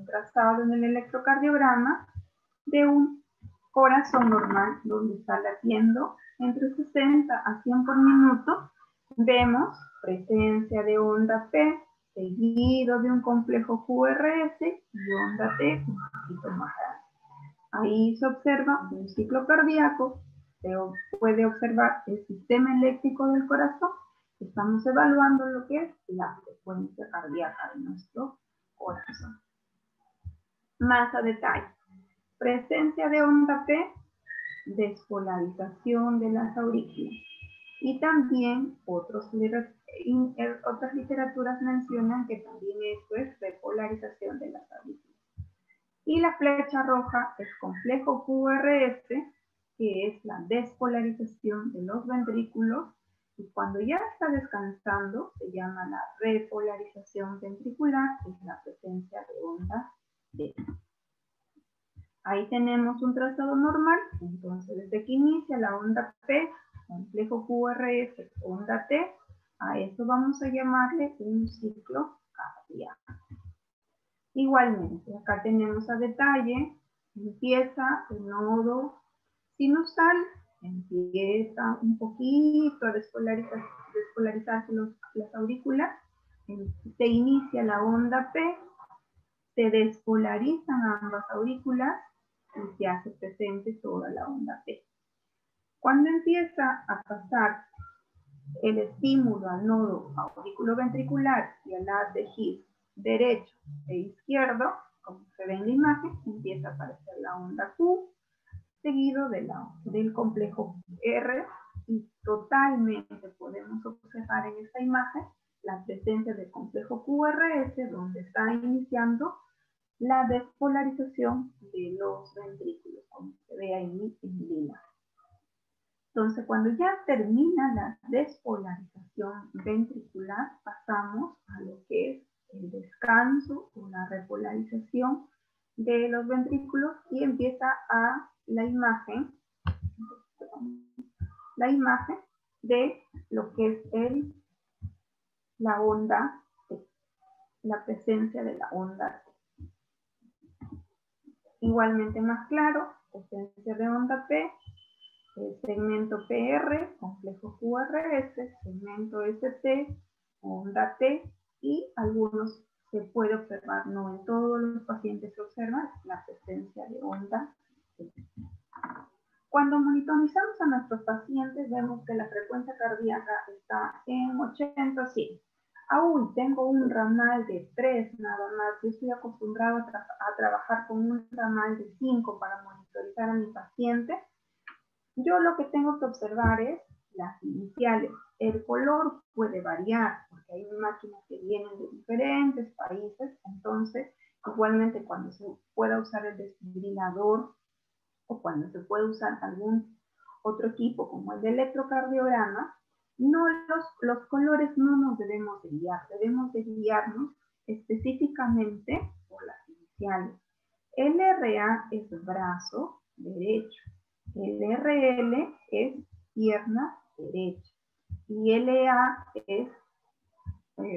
trazado en el electrocardiograma de un corazón normal donde está latiendo entre 60 a 100 por minuto. Vemos presencia de onda P seguido de un complejo QRS y onda T un poquito más grande. Ahí se observa un ciclo cardíaco, se puede observar el sistema eléctrico del corazón. Estamos evaluando lo que es la frecuencia cardíaca de nuestro corazón. Más a detalle. Presencia de onda P, despolarización de las aurículas. Y también otras literaturas mencionan que también esto es repolarización de las aurículas. Y la flecha roja es complejo QRS, que es la despolarización de los ventrículos, y cuando ya está descansando se llama la repolarización ventricular, que es la presencia de onda T. Ahí tenemos un trazado normal, entonces desde que inicia la onda P, complejo QRS, onda T, a eso vamos a llamarle un ciclo cardíaco. Igualmente, acá tenemos a detalle, empieza el nodo sinusal, empieza un poquito a despolarizarse las aurículas, se inicia la onda P, se despolarizan ambas aurículas y se hace presente toda la onda P. Cuando empieza a pasar el estímulo al nodo auriculoventricular y al haz de His derecho e izquierdo, como se ve en la imagen, empieza a aparecer la onda Q, seguido del complejo R, y totalmente podemos observar en esta imagen la presencia del complejo QRS, donde está iniciando la despolarización de los ventrículos, como se ve ahí en lila. Entonces, cuando ya termina la despolarización ventricular, pasamos a lo que es el descanso o la repolarización de los ventrículos y empieza la imagen de lo que es la onda T, la presencia de la onda T. Igualmente más claro, presencia de onda P, el segmento PR, complejo QRS, segmento ST, onda T, y algunos se puede observar, no en todos los pacientes se observa la presencia de onda T. Cuando monitorizamos a nuestros pacientes vemos que la frecuencia cardíaca está en 80-100. Aún tengo un ramal de 3 nada más. Yo estoy acostumbrado a trabajar con un ramal de 5 para monitorizar a mi paciente. Yo lo que tengo que observar es las iniciales. El color puede variar porque hay máquinas que vienen de diferentes países. Entonces, igualmente cuando se pueda usar el desfibrilador o cuando se puede usar algún otro equipo como el de electrocardiograma, no los colores no nos debemos de guiar, debemos de guiarnos específicamente por las iniciales. LRA es brazo derecho, LRL es pierna derecha y LA es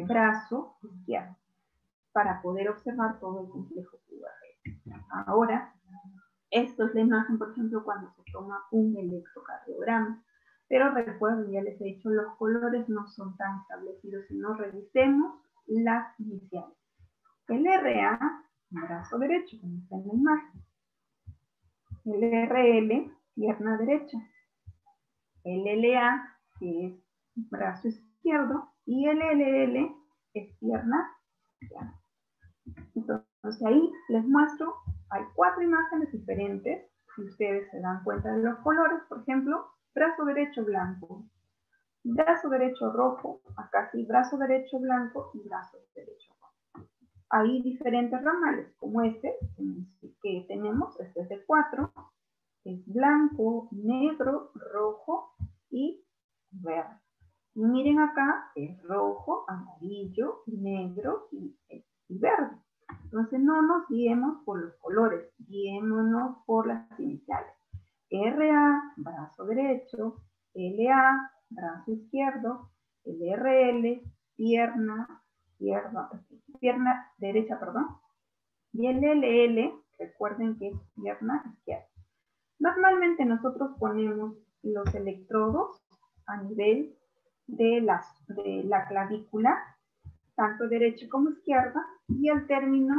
brazo izquierdo, para poder observar todo el complejo QRS. Ahora, esto es la imagen, por ejemplo, cuando se toma un electrocardiograma. Pero recuerden, ya les he dicho, los colores no son tan establecidos, sino revisemos las iniciales. El RA, brazo derecho, como está en la imagen. El RL, pierna derecha. El LA, que es brazo izquierdo. Y el LL es pierna izquierda. Entonces ahí les muestro, hay 4 imágenes diferentes. Si ustedes se dan cuenta de los colores, por ejemplo, brazo derecho blanco, brazo derecho rojo, acá sí, brazo derecho blanco y brazo derecho rojo. Hay diferentes ramales, como este que tenemos, este es de 4, es blanco, negro, rojo y verde. Y miren acá, es rojo, amarillo, negro y verde. Entonces no nos guiemos por los colores, guiémonos por las iniciales. RA, brazo derecho, LA, brazo izquierdo, LRL, pierna derecha, Y el LL, recuerden que es pierna izquierda. Normalmente nosotros ponemos los electrodos a nivel de la clavícula, tanto derecha como izquierda, y al término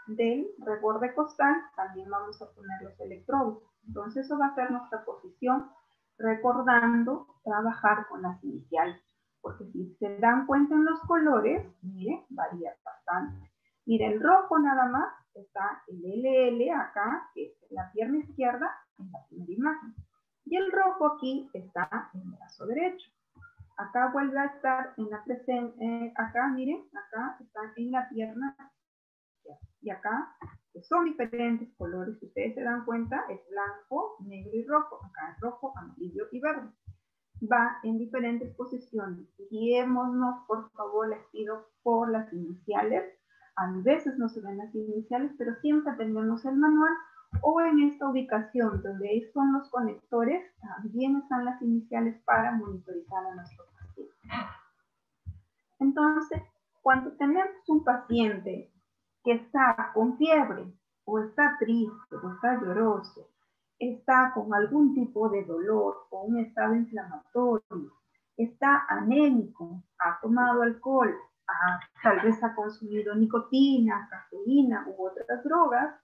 del reborde costal también vamos a poner los electrodos. Entonces eso va a ser nuestra posición, recordando trabajar con las iniciales, porque si se dan cuenta en los colores, mire, varía bastante. Mire, el rojo nada más está el LL acá, que es la pierna izquierda, en la primera imagen. Y el rojo aquí está en el brazo derecho. Acá vuelve a estar en la presente, acá miren, acá está en la pierna izquierda. Y acá son diferentes colores, si ustedes se dan cuenta, es blanco, negro y rojo. Acá es rojo, amarillo y verde. Va en diferentes posiciones. Guiémonos, por favor, les pido, por las iniciales. A veces no se ven las iniciales, pero siempre tenemos el manual, o en esta ubicación donde son los conectores, también están las iniciales para monitorizar a nuestro paciente. Entonces, cuando tenemos un paciente que está con fiebre, o está triste, o está lloroso, está con algún tipo de dolor o un estado inflamatorio, está anémico, ha tomado alcohol, tal vez ha consumido nicotina, cafeína u otras drogas,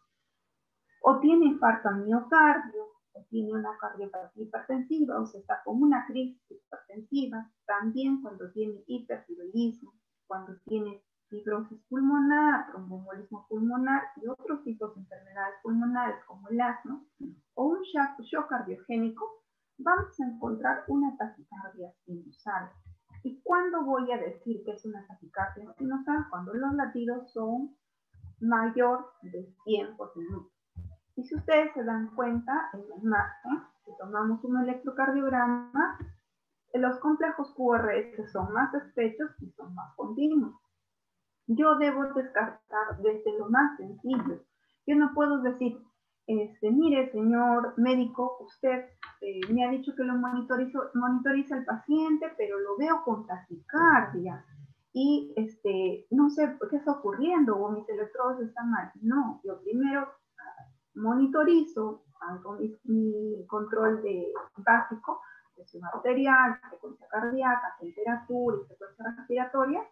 o tiene infarto al miocardio, o tiene una cardiopatía hipertensiva, o se está con una crisis hipertensiva, también cuando tiene hipertiroidismo, cuando tiene fibrosis pulmonar, tromboembolismo pulmonar y otros tipos de enfermedades pulmonares como el asma, o un shock cardiogénico, vamos a encontrar una taquicardia sinusal. ¿Y cuándo voy a decir que es una taquicardia sinusal? Cuando los latidos son mayor de 100 por minuto. Y si ustedes se dan cuenta en la imagen, si tomamos un electrocardiograma, los complejos QRS son más estrechos y son más continuos. Yo debo descartar desde lo más sencillo. Yo no puedo decir, mire, señor médico, usted me ha dicho que lo monitoriza el paciente, pero lo veo con taquicardia. Y no sé qué está ocurriendo o mis electrodos están mal. No, yo primero monitorizo, hago mi control básico, presión arterial, frecuencia cardíaca, temperatura y frecuencia respiratoria.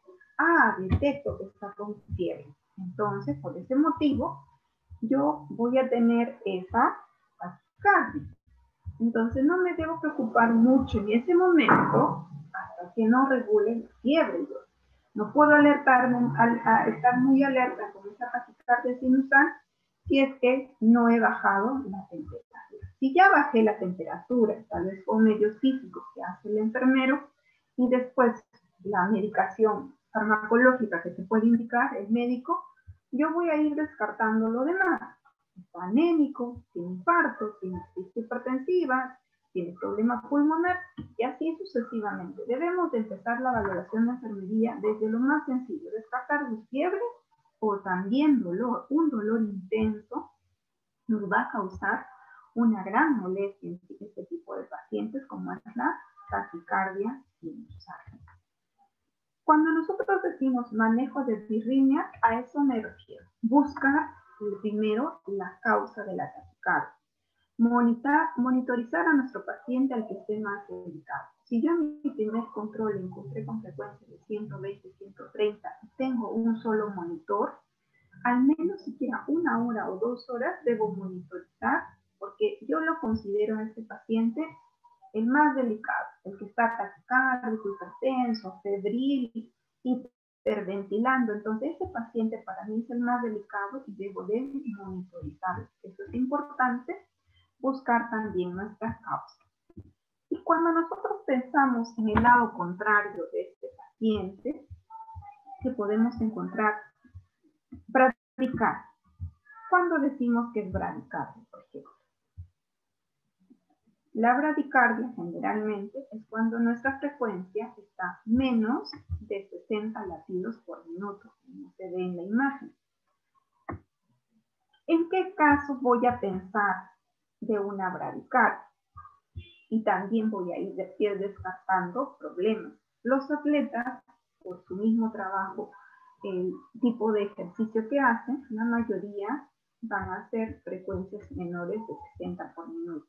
Detecto que está con fiebre. Entonces, por ese motivo, yo voy a tener esa taquicardia. Entonces, no me debo preocupar mucho en ese momento hasta que no regule la fiebre. No puedo alertarme, estar muy alerta con esa taquicardia sinusal si es que no he bajado la temperatura. Si ya bajé la temperatura, tal vez con medios físicos que hace el enfermero, y después la medicación farmacológica que se puede indicar el médico, yo voy a ir descartando lo demás. Está anémico, tiene infarto, tiene crisis hipertensiva, tiene problema pulmonar, y así sucesivamente. Debemos de empezar la valoración de enfermería desde lo más sencillo, descartar de fiebre o también dolor. Un dolor intenso nos va a causar una gran molestia en este tipo de pacientes, como es la taquicardia sinusal. Cuando nosotros decimos manejo de disritmia, a eso me refiero. Buscar primero la causa de la taquicardia. Monitorizar a nuestro paciente al que esté más delicado. Si yo en mi primer control encontré con frecuencia de 120, 130 y tengo un solo monitor, al menos siquiera 1 hora o 2 horas debo monitorizar, porque yo lo considero a este paciente el más delicado, el que está taquicárdico, hipertenso, febril, hiperventilando. Entonces, este paciente para mí es el más delicado y debo de monitorizarlo. Eso es importante, buscar también nuestras causas. Y cuando nosotros pensamos en el lado contrario de este paciente, que podemos encontrar bradicardia. ¿Cuándo decimos que es bradicardia, por ejemplo? La bradicardia generalmente es cuando nuestra frecuencia está menos de 60 latidos por minuto, como se ve en la imagen. ¿En qué caso voy a pensar de una bradicardia? Y también voy a ir descartando problemas. Los atletas, por su mismo trabajo, el tipo de ejercicio que hacen, la mayoría van a hacer frecuencias menores de 60 por minuto.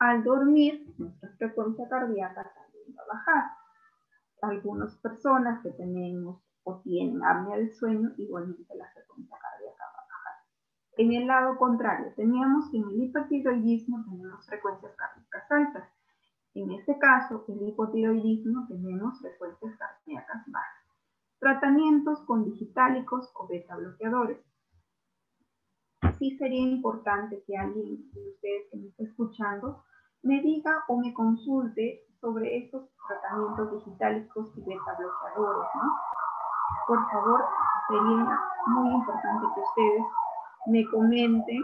Al dormir, nuestra frecuencia cardíaca también va a bajar. Algunas personas que tenemos o tienen apnea del sueño, igualmente la frecuencia cardíaca va a bajar. En el lado contrario, teníamos que en el hipertiroidismo tenemos frecuencias cardíacas altas. En este caso, el hipotiroidismo tenemos frecuencias cardíacas bajas. Tratamientos con digitálicos o beta bloqueadores. Sí sería importante que alguien de ustedes que me esté escuchando me diga o me consulte sobre estos tratamientos digitálicos y beta bloqueadores, ¿no? Por favor, sería muy importante que ustedes me comenten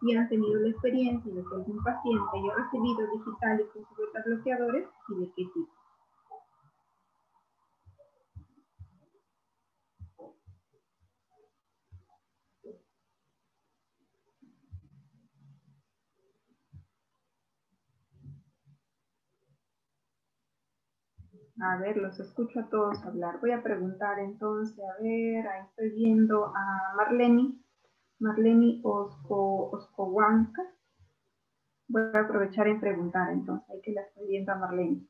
si han tenido la experiencia de que algún paciente haya recibido digitálicos y beta bloqueadores y de qué tipo. A ver, los escucho a todos hablar. Voy a preguntar entonces, a ver, ahí estoy viendo a Marlene Oscohuanca. Voy a aprovechar en preguntar entonces, ahí que la estoy viendo a Marlene.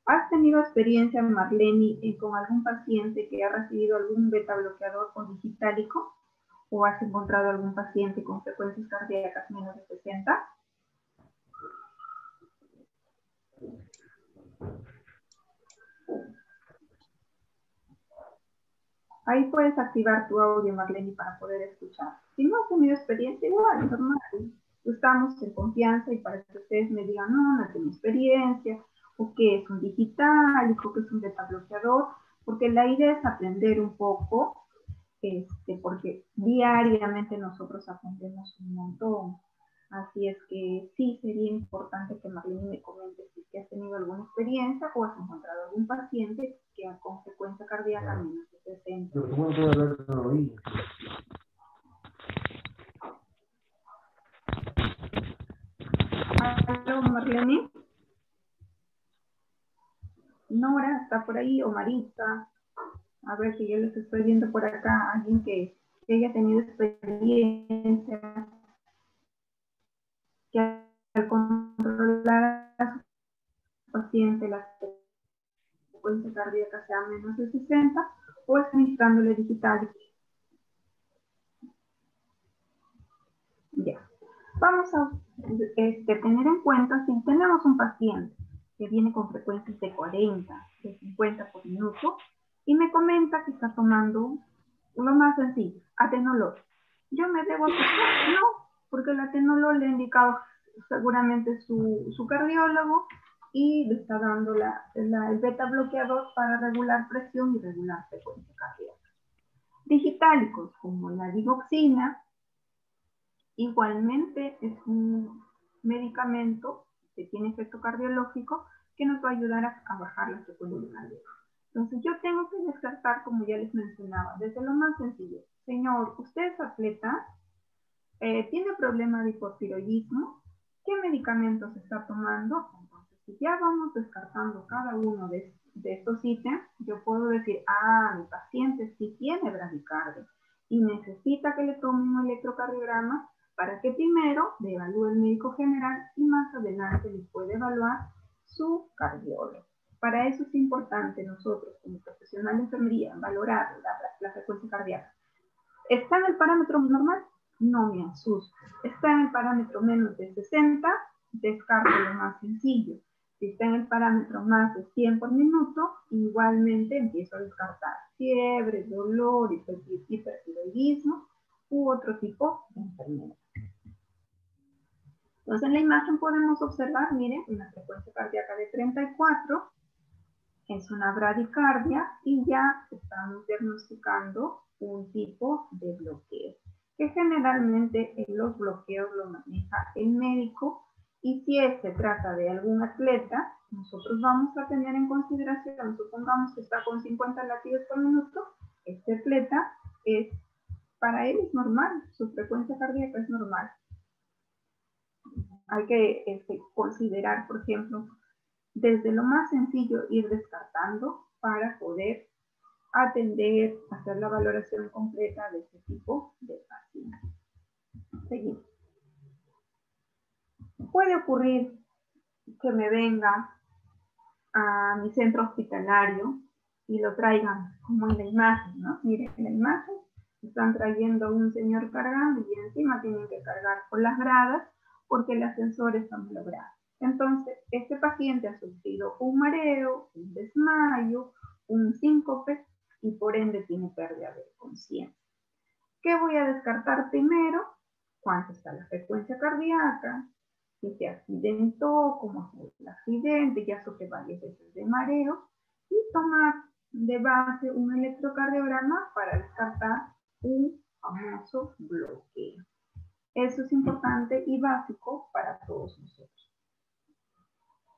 ¿Has tenido experiencia, Marlene, con algún paciente que ha recibido algún beta bloqueador o digitálico? ¿O has encontrado algún paciente con frecuencias cardíacas menos de 60? Ahí puedes activar tu audio, Marlene, para poder escuchar. Si no has tenido experiencia, igual, normal. Estamos en confianza y para que ustedes me digan, no, no tengo experiencia, o qué es un digitálico, qué es un beta bloqueador, porque la idea es aprender un poco, porque diariamente nosotros aprendemos un montón. Así es que sí sería importante que Marlene me comente si has tenido alguna experiencia o has encontrado algún paciente que con frecuencia cardíaca menos de 60. Pero ¿cómo puedo hablar con el oído? ¿Aló, Marlene? Nora, ¿está por ahí? O Marita. A ver si yo les estoy viendo por acá alguien que haya tenido experiencia, que al controlar a su paciente la frecuencia cardíaca sea menos de 60 o está necesitándole digital. Ya. Vamos a tener en cuenta si tenemos un paciente que viene con frecuencias de 40, de 50 por minuto y me comenta que está tomando lo más sencillo, atenolol. ¿Yo me debo asustar? No, porque el atenolol le ha indicado seguramente su cardiólogo y le está dando el beta bloqueador para regular presión y regular frecuencia cardíaca. Digitálicos como la digoxina, igualmente es un medicamento que tiene efecto cardiológico que nos va a ayudar a bajar la frecuencia cardíaca. Entonces yo tengo que descartar, como ya les mencionaba, desde lo más sencillo. Señor, usted es atleta, tiene problema de hipotiroidismo, ¿qué medicamentos está tomando? Entonces, si ya vamos descartando cada uno de estos ítems, yo puedo decir, mi paciente sí tiene bradicardia y necesita que le tome un electrocardiograma para que primero le evalúe el médico general y más adelante le puede evaluar su cardiólogo. Para eso es importante nosotros, como profesional de enfermería, valorar la frecuencia cardíaca. ¿Está en el parámetro normal? No me asusto. ¿Está en el parámetro menos de 60? Descarto lo más sencillo. Si está en el parámetro más de 100 por minuto, igualmente empiezo a descartar fiebre, dolor, hipertiroidismo u otro tipo de enfermedad. Entonces en la imagen podemos observar, miren, una frecuencia cardíaca de 34, es una bradicardia y ya estamos diagnosticando un tipo de bloqueo, que generalmente los bloqueos lo maneja el médico y si se trata de algún atleta, nosotros vamos a tener en consideración, supongamos que está con 50 latidos por minuto, este atleta para él es normal, su frecuencia cardíaca es normal. Hay que considerar, por ejemplo, desde lo más sencillo ir descartando para poder atender, hacer la valoración completa de este tipo de pacientes. Seguimos. Puede ocurrir que me venga a mi centro hospitalario y lo traigan como en la imagen, ¿no? Miren, en la imagen están trayendo a un señor cargando y encima tienen que cargar por las gradas porque el ascensor está malogrado. Entonces, este paciente ha sufrido un mareo, un desmayo, un síncope y por ende tiene pérdida de conciencia. ¿Qué voy a descartar primero? ¿Cuánto está la frecuencia cardíaca? Si se accidentó, cómo fue el accidente, ya sufre varias veces de mareo, y tomar de base un electrocardiograma para descartar un famoso bloqueo. Eso es importante y básico para todos nosotros.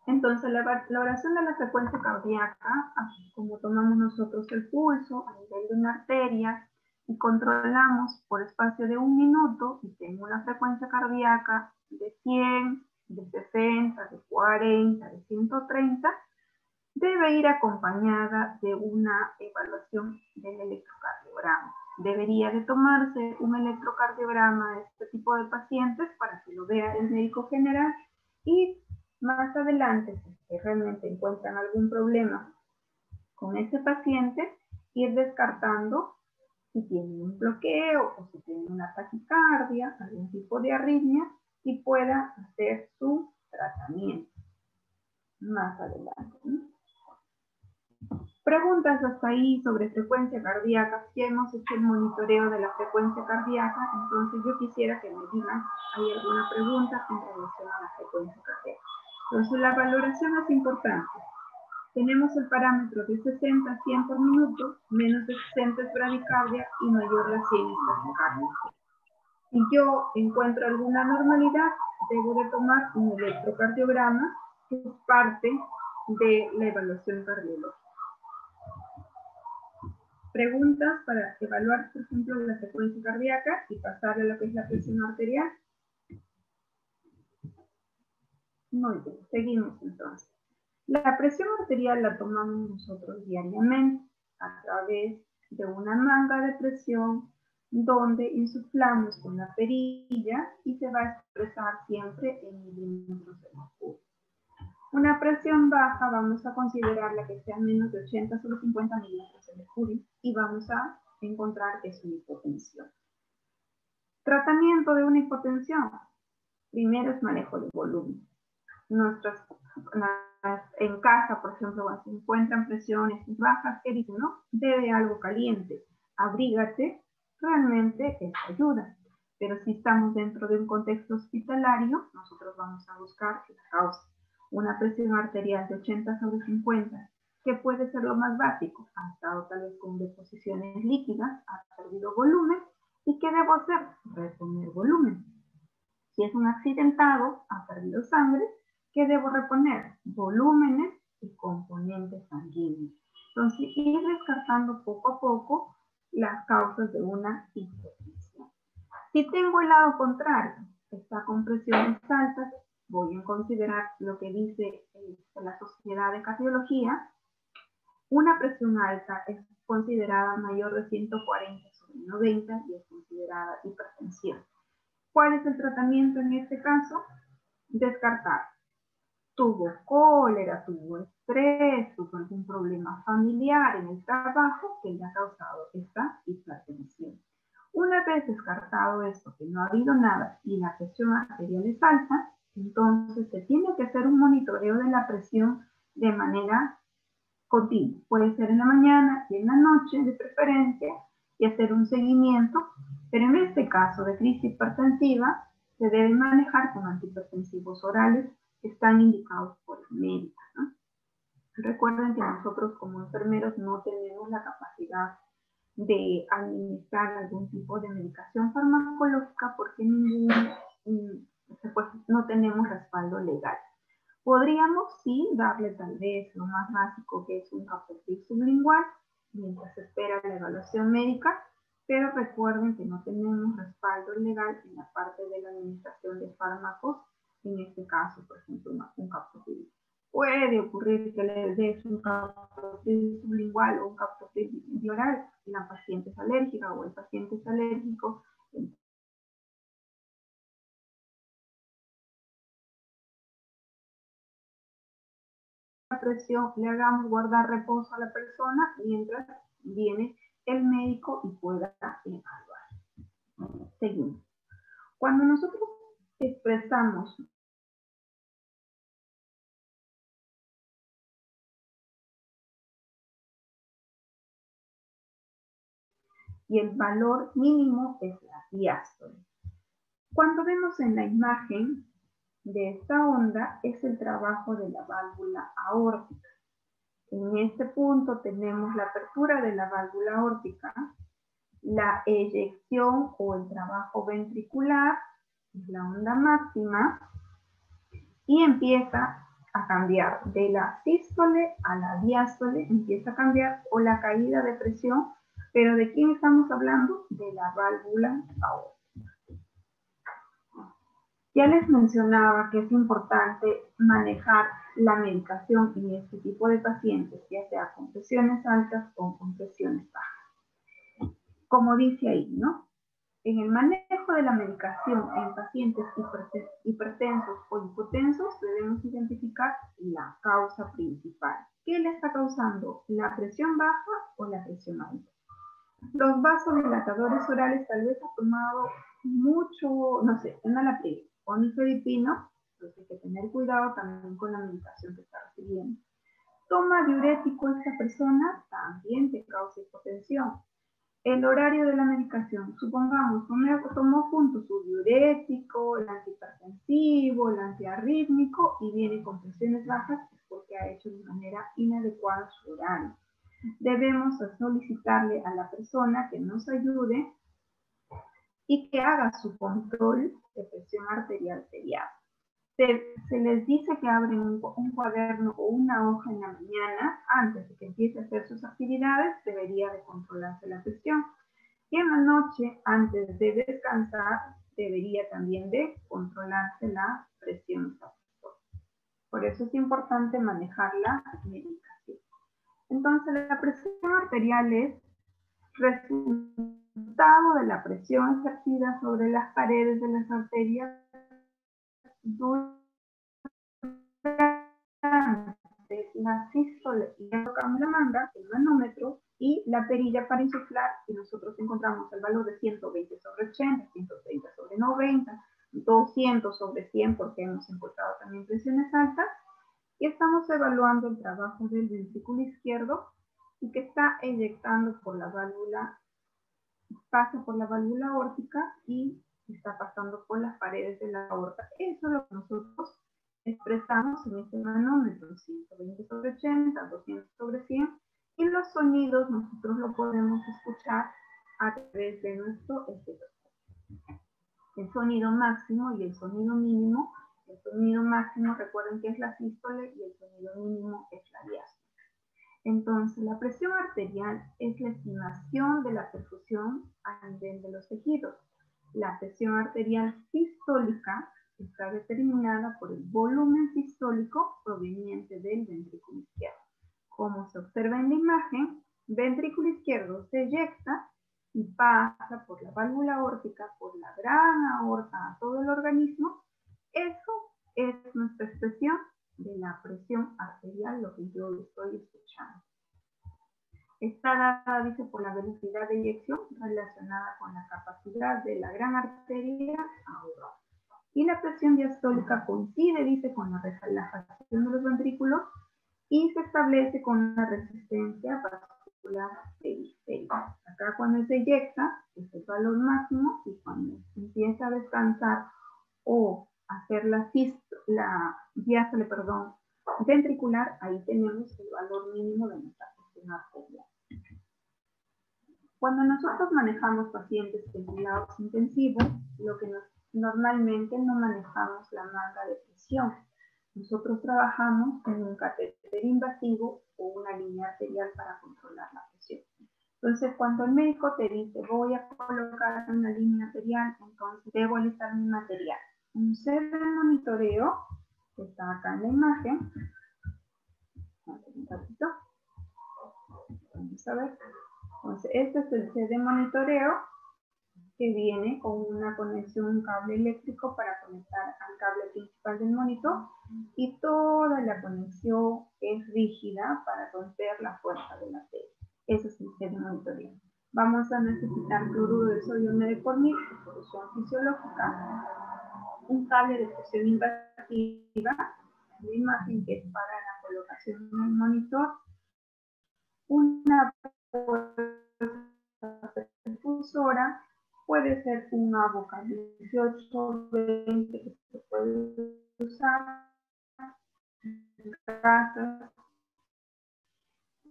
Entonces, la valoración de la frecuencia cardíaca, así como tomamos nosotros el pulso a nivel de una arteria y controlamos por espacio de 1 minuto y tengo una frecuencia cardíaca de 100, de 60, de 40, de 130, debe ir acompañada de una evaluación del electrocardiograma. Debería de tomarse un electrocardiograma de este tipo de pacientes para que lo vea el médico general y más adelante, si realmente encuentran algún problema con ese paciente, ir descartando si tienen un bloqueo o si tienen una taquicardia, algún tipo de arritmia y pueda hacer su tratamiento más adelante, ¿no? Preguntas hasta ahí sobre frecuencia cardíaca. Ya hemos hecho el monitoreo de la frecuencia cardíaca, entonces yo quisiera que me digan, ¿hay alguna pregunta en relación a la frecuencia cardíaca? Entonces la valoración es importante. Tenemos el parámetro de 60 a 100 por minuto, menos de 60 es bradicardia y mayor la 100 es taquicardia. Si yo encuentro alguna normalidad, debo de tomar un electrocardiograma que es parte de la evaluación cardiológica. Preguntas para evaluar, por ejemplo, la frecuencia cardíaca y pasar a lo que es la presión arterial. Muy bien, seguimos entonces. La presión arterial la tomamos nosotros diariamente a través de una manga de presión donde insuflamos con la perilla y se va a expresar siempre en milímetros de mercurio. Una presión baja vamos a considerarla que sea menos de 80 sobre 50 milímetros de mercurio y vamos a encontrar que es una hipotensión. Tratamiento de una hipotensión. Primero es manejo de volumen. En casa, por ejemplo, cuando se encuentran presiones bajas, ¿qué dicen? No, bebe algo caliente, abrígate, realmente es ayuda. Pero si estamos dentro de un contexto hospitalario, nosotros vamos a buscar la causa. Una presión arterial de 80 sobre 50, que puede ser lo más básico, ha estado tal vez con deposiciones líquidas, ha perdido volumen, ¿y qué debo hacer? Reponer volumen. Si es un accidentado, ha perdido sangre, ¿qué debo reponer? Volúmenes y componentes sanguíneos. Entonces, ir descartando poco a poco las causas de una hipotensión. Si tengo el lado contrario, está con presiones altas, voy a considerar lo que dice la Sociedad de Cardiología. Una presión alta es considerada mayor de 140 sobre 90 y es considerada hipertensión. ¿Cuál es el tratamiento en este caso? Descartar. Tuvo cólera, tuvo estrés, tuvo algún problema familiar en el trabajo que le ha causado esta hipertensión. Una vez descartado esto, que no ha habido nada y la presión arterial es alta, entonces se tiene que hacer un monitoreo de la presión de manera continua. Puede ser en la mañana y en la noche de preferencia y hacer un seguimiento, pero en este caso de crisis hipertensiva se debe manejar con antihipertensivos orales que están indicados por el médico, ¿no? Recuerden que nosotros como enfermeros no tenemos la capacidad de administrar algún tipo de medicación farmacológica porque no tenemos respaldo legal. Podríamos sí darle tal vez lo más básico que es un capotil sublingual mientras se espera la evaluación médica, pero recuerden que no tenemos respaldo legal en la parte de la administración de fármacos, en este caso, por ejemplo, un capotil. Puede ocurrir que le des un captopril sublingual o un captopril bioral y la paciente es alérgica o el paciente es alérgico. La presión, le hagamos guardar reposo a la persona mientras viene el médico y pueda evaluar. Seguimos. Cuando nosotros expresamos y el valor mínimo es la diástole. Cuando vemos en la imagen de esta onda es el trabajo de la válvula aórtica. En este punto tenemos la apertura de la válvula aórtica, la eyección o el trabajo ventricular, es la onda máxima, y empieza a cambiar de la sístole a la diástole, empieza a cambiar, o la caída de presión, pero ¿de quién estamos hablando? De la válvula aórtica. Ya les mencionaba que es importante manejar la medicación en este tipo de pacientes, ya sea con presiones altas o con presiones bajas. Como dice ahí, ¿no? En el manejo de la medicación en pacientes hipertensos o hipotensos debemos identificar la causa principal. ¿Qué le está causando? ¿La presión baja o la presión alta? Los vasodilatadores orales tal vez ha tomado mucho, no sé, enalapril o nifedipino, entonces hay que tener cuidado también con la medicación que está recibiendo. Toma diurético esta persona, también te causa hipotensión. El horario de la medicación, supongamos, tomó junto su diurético, el antihipertensivo, el antiarrítmico y viene con presiones bajas, es porque ha hecho de manera inadecuada su horario. Debemos solicitarle a la persona que nos ayude y que haga su control de presión arterial pediátrica. Se les dice que abren un cuaderno o una hoja en la mañana, antes de que empiece a hacer sus actividades, debería de controlarse la presión. Y en la noche, antes de descansar, debería también de controlarse la presión. Por eso es importante manejar la medicación. Entonces, la presión arterial es resultado de la presión ejercida sobre las paredes de las arterias durante la sístole. Y tocamos la manga, el manómetro y la perilla para insuflar, y nosotros encontramos el valor de 120 sobre 80, 130 sobre 90, 200 sobre 100, porque hemos encontrado también presiones altas, y estamos evaluando el trabajo del ventrículo izquierdo y que está eyectando por la válvula, pasa por la válvula aórtica y está pasando por las paredes de la aorta. Eso es lo que nosotros expresamos en este manómetro, 120 sobre 80, 200 sobre 100, y los sonidos nosotros lo podemos escuchar a través de nuestro estetoscopio. El sonido máximo y el sonido mínimo. El sonido máximo, recuerden que es la sístole, y el sonido mínimo es la diástole. Entonces, la presión arterial es la estimación de la perfusión a nivel de los tejidos. La presión arterial sistólica está determinada por el volumen sistólico proveniente del ventrículo izquierdo. Como se observa en la imagen, ventrículo izquierdo se eyecta y pasa por la válvula aórtica, por la gran aorta a todo el organismo. Eso es nuestra expresión de la presión arterial, lo que yo estoy escuchando. Está dada, dice, por la velocidad de eyección relacionada con la capacidad de la gran arteria aorta. Y la presión diastólica coincide, dice, con la relajación de los ventrículos y se establece con una resistencia vascular periférica. Acá cuando se eyecta es el valor máximo, y cuando empieza a descansar o hacer la diástole, ventricular, ahí tenemos el valor mínimo de nuestra presión arterial. Cuando nosotros manejamos pacientes en cuidados intensivos, lo que normalmente no manejamos la manga de presión. Nosotros trabajamos con un catéter invasivo o una línea arterial para controlar la presión. Entonces, cuando el médico te dice, voy a colocar una línea arterial, entonces debo alistar mi material. Un set de monitoreo, que está acá en la imagen, Un ratito. Vamos a ver. Entonces, este es el set de monitoreo que viene con una conexión, un cable eléctrico para conectar al cable principal del monitor, y toda la conexión es rígida para romper la fuerza de la tela. Ese es el set de monitoreo. Vamos a necesitar cloruro de sodio 9 por 1000, solución fisiológica, un cable de presión invertida, la imagen que es para la colocación en el monitor, una perfusora, puede ser una boca 18-20 que se puede usar en casa,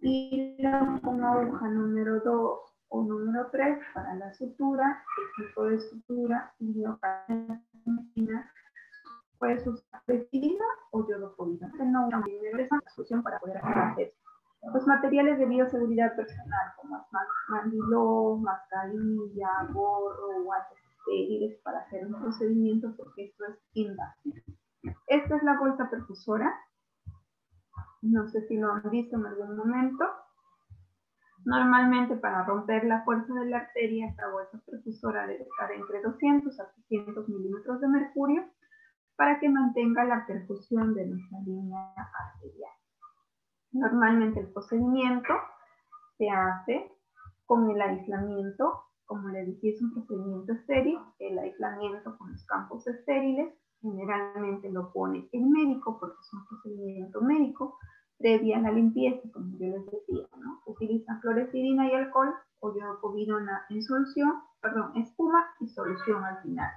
y una aguja número 2 o número 3 para la sutura. El tipo de sutura puedes usar resina o yodopovida. No una solución para poder hacer eso. Los materiales de bioseguridad personal, como mandilón, mascarilla, gorro, guantes estériles para hacer un procedimiento, porque esto es invasivo. Esta es la bolsa perfusora. No sé si lo han visto en algún momento. Normalmente, para romper la fuerza de la arteria, esta bolsa perfusora debe estar entre 200 a 300 milímetros de mercurio para que mantenga la perfusión de nuestra línea arterial. Normalmente el procedimiento se hace con el aislamiento, como le decía, es un procedimiento estéril, el aislamiento con los campos estériles, generalmente lo pone el médico porque es un procedimiento médico, previa a la limpieza, como yo les decía, ¿no? Utilizan clorexidina y alcohol o yodopovidona en solución, espuma y solución al final.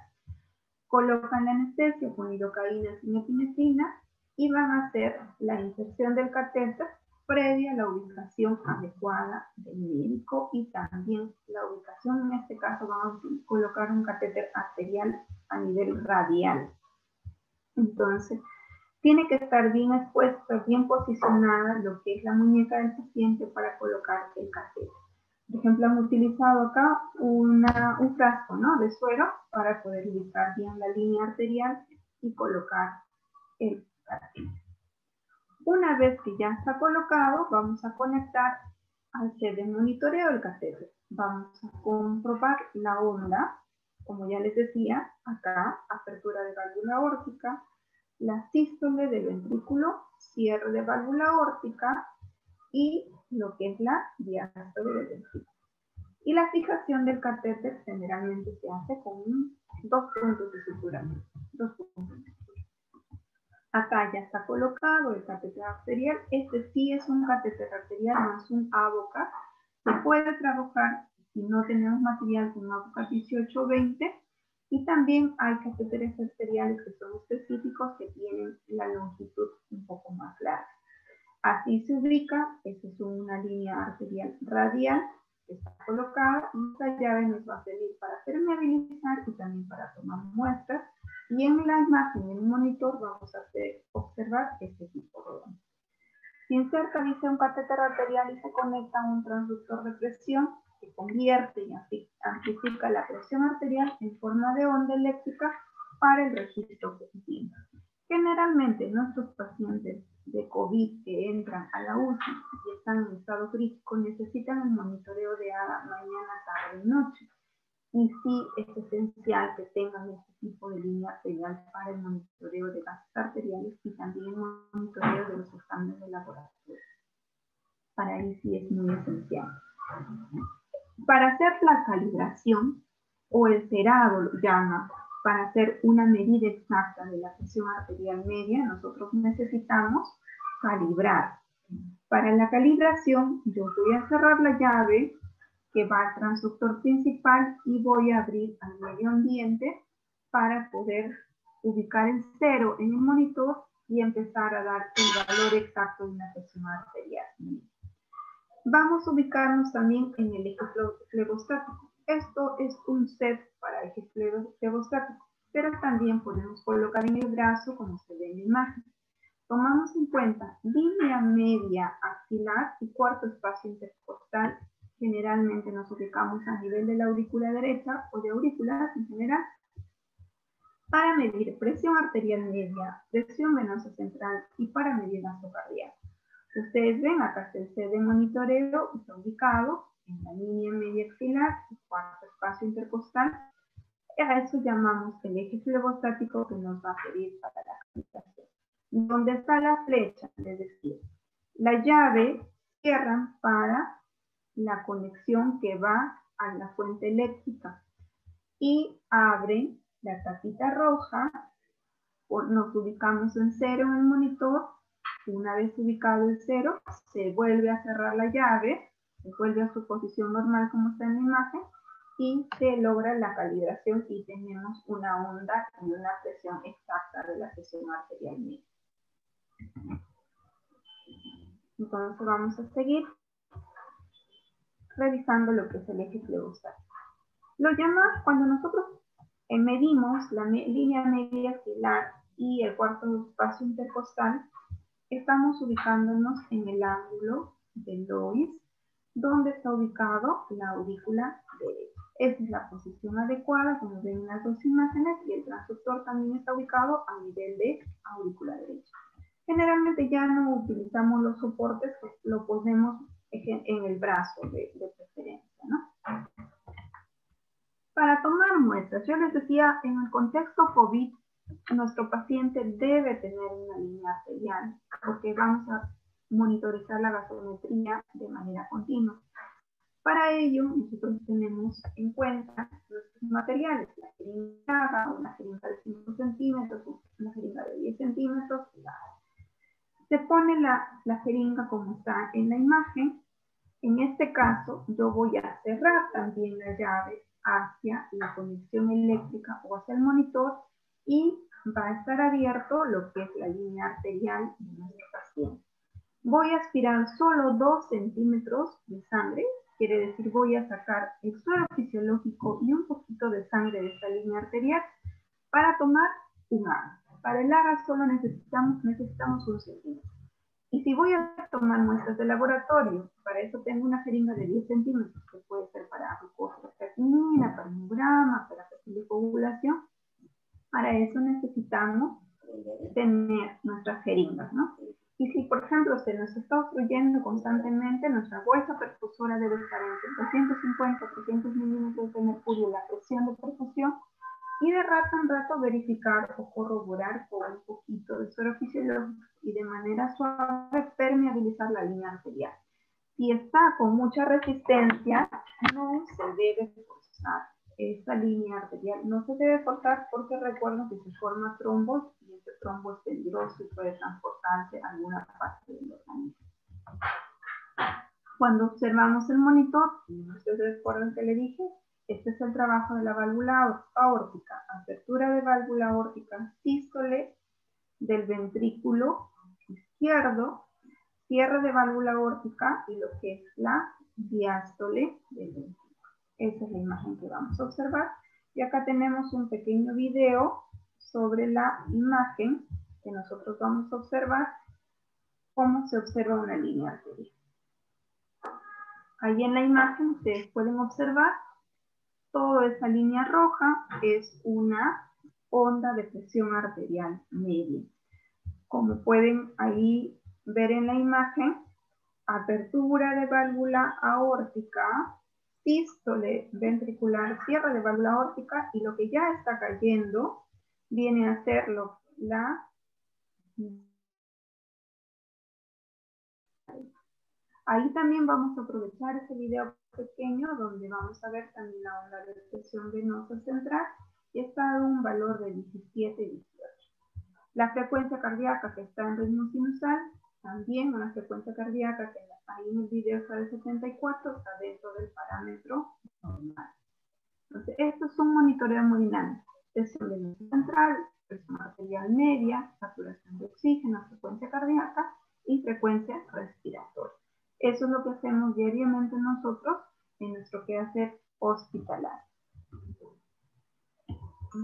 Colocan la anestesia con lidocaína sin epinefrina y van a hacer la inserción del catéter previa a la ubicación adecuada del médico, y también la ubicación, en este caso vamos a colocar un catéter arterial a nivel radial. Entonces, tiene que estar bien expuesta, bien posicionada lo que es la muñeca del paciente para colocar el catéter. Por ejemplo, han utilizado acá un frasco, ¿no?, de suero para poder ubicar bien la línea arterial y colocar el catéter. Una vez que ya está colocado, vamos a conectar al set de monitoreo del catéter. Vamos a comprobar la onda, como ya les decía, acá, apertura de válvula aórtica, la sístole del ventrículo, cierre de válvula aórtica y lo que es la diástole del ventrículo. Y la fijación del catéter generalmente se hace con 2 puntos de sutura. Acá ya está colocado el catéter arterial. Este sí es un catéter arterial, no es un ABOCA. Se puede trabajar si no tenemos material con ABOCA 18-20. Y también hay catéteres arteriales que son específicos, que tienen la longitud un poco más larga. Así se ubica. Esta es una línea arterial radial que está colocada, y esta llave nos va a servir para permeabilizar y también para tomar muestras. Y en la imagen, en el monitor, vamos a observar este tipo de onda. Si inserta, dice, un catéter arterial y se conecta a un transductor de presión que convierte y amplifica la presión arterial en forma de onda eléctrica para el registro positivo. Generalmente nuestros pacientes de COVID que entran a la UCI y están en estado crítico necesitan el monitoreo de mañana, tarde y noche. Y sí es esencial que tengan este tipo de línea arterial para el monitoreo de gases arteriales y también el monitoreo de los exámenes de laboratorio. Para ahí sí es muy esencial. Para hacer la calibración o el cerado, lo llama, para hacer una medida exacta de la presión arterial media, nosotros necesitamos calibrar. Para la calibración, yo voy a cerrar la llave que va al transductor principal y voy a abrir al medio ambiente para poder ubicar el cero en el monitor y empezar a dar el valor exacto de la presión arterial. Vamos a ubicarnos también en el eje flebostático. Esto es un set para eje flebostático, pero también podemos colocar en el brazo, como se ve en la imagen. Tomamos en cuenta línea media axilar y cuarto espacio intercostal. Generalmente nos ubicamos a nivel de la aurícula derecha o de aurículas en general, para medir presión arterial media, presión venosa central y para medir gasto cardíaco. Ustedes ven, acá está el set de monitoreo, está ubicado en la línea media axilar, el cuarto espacio intercostal. A eso llamamos el eje flebostático que nos va a servir para la calibración. Donde está la flecha, es decir, la llave cierran para la conexión que va a la fuente eléctrica y abren la tapita roja, nos ubicamos en 0 en el monitor. Una vez ubicado el 0, se vuelve a cerrar la llave, se vuelve a su posición normal como está en la imagen y se logra la calibración y tenemos una onda y una presión exacta de la presión arterial media. Entonces vamos a seguir revisando lo que es el eje flebostático. Lo llama, cuando nosotros medimos la línea media axilar y el cuarto espacio intercostal, estamos ubicándonos en el ángulo de Lois, donde está ubicado la aurícula derecha. Esa es la posición adecuada, como ven en las dos imágenes, y el transductor también está ubicado a nivel de aurícula derecha. Generalmente ya no utilizamos los soportes, pues lo ponemos en el brazo de preferencia, ¿no? Para tomar muestras, yo les decía, en el contexto COVID, nuestro paciente debe tener una línea arterial, porque vamos a monitorizar la gasometría de manera continua. Para ello, nosotros tenemos en cuenta nuestros materiales, la jeringa, una jeringa de 5 centímetros, una jeringa de 10 centímetros. Se pone la jeringa como está en la imagen. En este caso, yo voy a cerrar también la llave hacia la conexión eléctrica o hacia el monitor y va a estar abierto lo que es la línea arterial de nuestro paciente. Voy a aspirar solo 2 centímetros de sangre, quiere decir voy a sacar el suero fisiológico y un poquito de sangre de esta línea arterial para tomar un AGA. Para el AGA solo necesitamos 1 centímetro. Y si voy a tomar muestras de laboratorio, para eso tengo una jeringa de 10 centímetros, que puede ser para glucosa creatinina, para hemograma, para perfil de coagulación. Para eso necesitamos tener nuestras jeringas, ¿no? Y si, por ejemplo, se nos está obstruyendo constantemente, nuestra bolsa perfusora debe estar entre 250 y 300 milímetros de mercurio la presión de perfusión, y de rato en rato verificar o corroborar con un poquito de suero fisiológico y de manera suave permeabilizar la línea arterial. Si está con mucha resistencia, no se debe forzar esta línea arterial. No se debe forzar porque recuerden que se forma trombos y este trombo es peligroso y puede transportarse a alguna parte del organismo. Cuando observamos el monitor, ustedes recuerdan que le dije, este es el trabajo de la válvula aórtica, apertura de válvula aórtica, sístole del ventrículo izquierdo, cierre de válvula aórtica y lo que es la diástole del ventrículo. Esa es la imagen que vamos a observar. Y acá tenemos un pequeño video sobre la imagen que nosotros vamos a observar, cómo se observa una línea arterial. Ahí en la imagen ustedes pueden observar toda esa línea roja es una onda de presión arterial media. Como pueden ahí ver en la imagen, apertura de válvula aórtica, sístole ventricular, cierre de válvula aórtica, y lo que ya está cayendo viene a ser la... Ahí también vamos a aprovechar ese video pequeño donde vamos a ver también la onda de presión venosa central y está en un valor de 17 y 18. La frecuencia cardíaca que está en ritmo sinusal, también una frecuencia cardíaca que ahí en el video está de 74, está dentro del parámetro normal. Entonces, esto es un monitoreo hemodinámico. Presión venosa central, presión arterial media, saturación de oxígeno, frecuencia cardíaca y frecuencia respiratoria. Eso es lo que hacemos diariamente nosotros en nuestro quehacer hospitalario.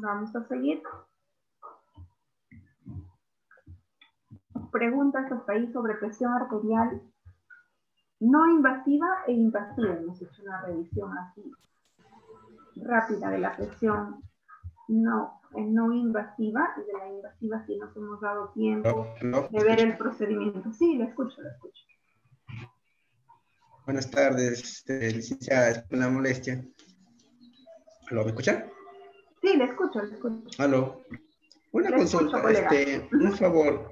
Vamos a seguir. Preguntas hasta ahí sobre presión arterial no invasiva e invasiva. Hemos hecho una revisión así rápida de la presión no invasiva, y de la invasiva sí nos hemos dado tiempo ¿No? de ver el procedimiento. Sí, la escucho, la escucho. Buenas tardes, licenciada, es una molestia. ¿Aló, me escucha? Sí, la escucho, la escucho. ¿Aló? Una La escucho, consulta, colega. un favor.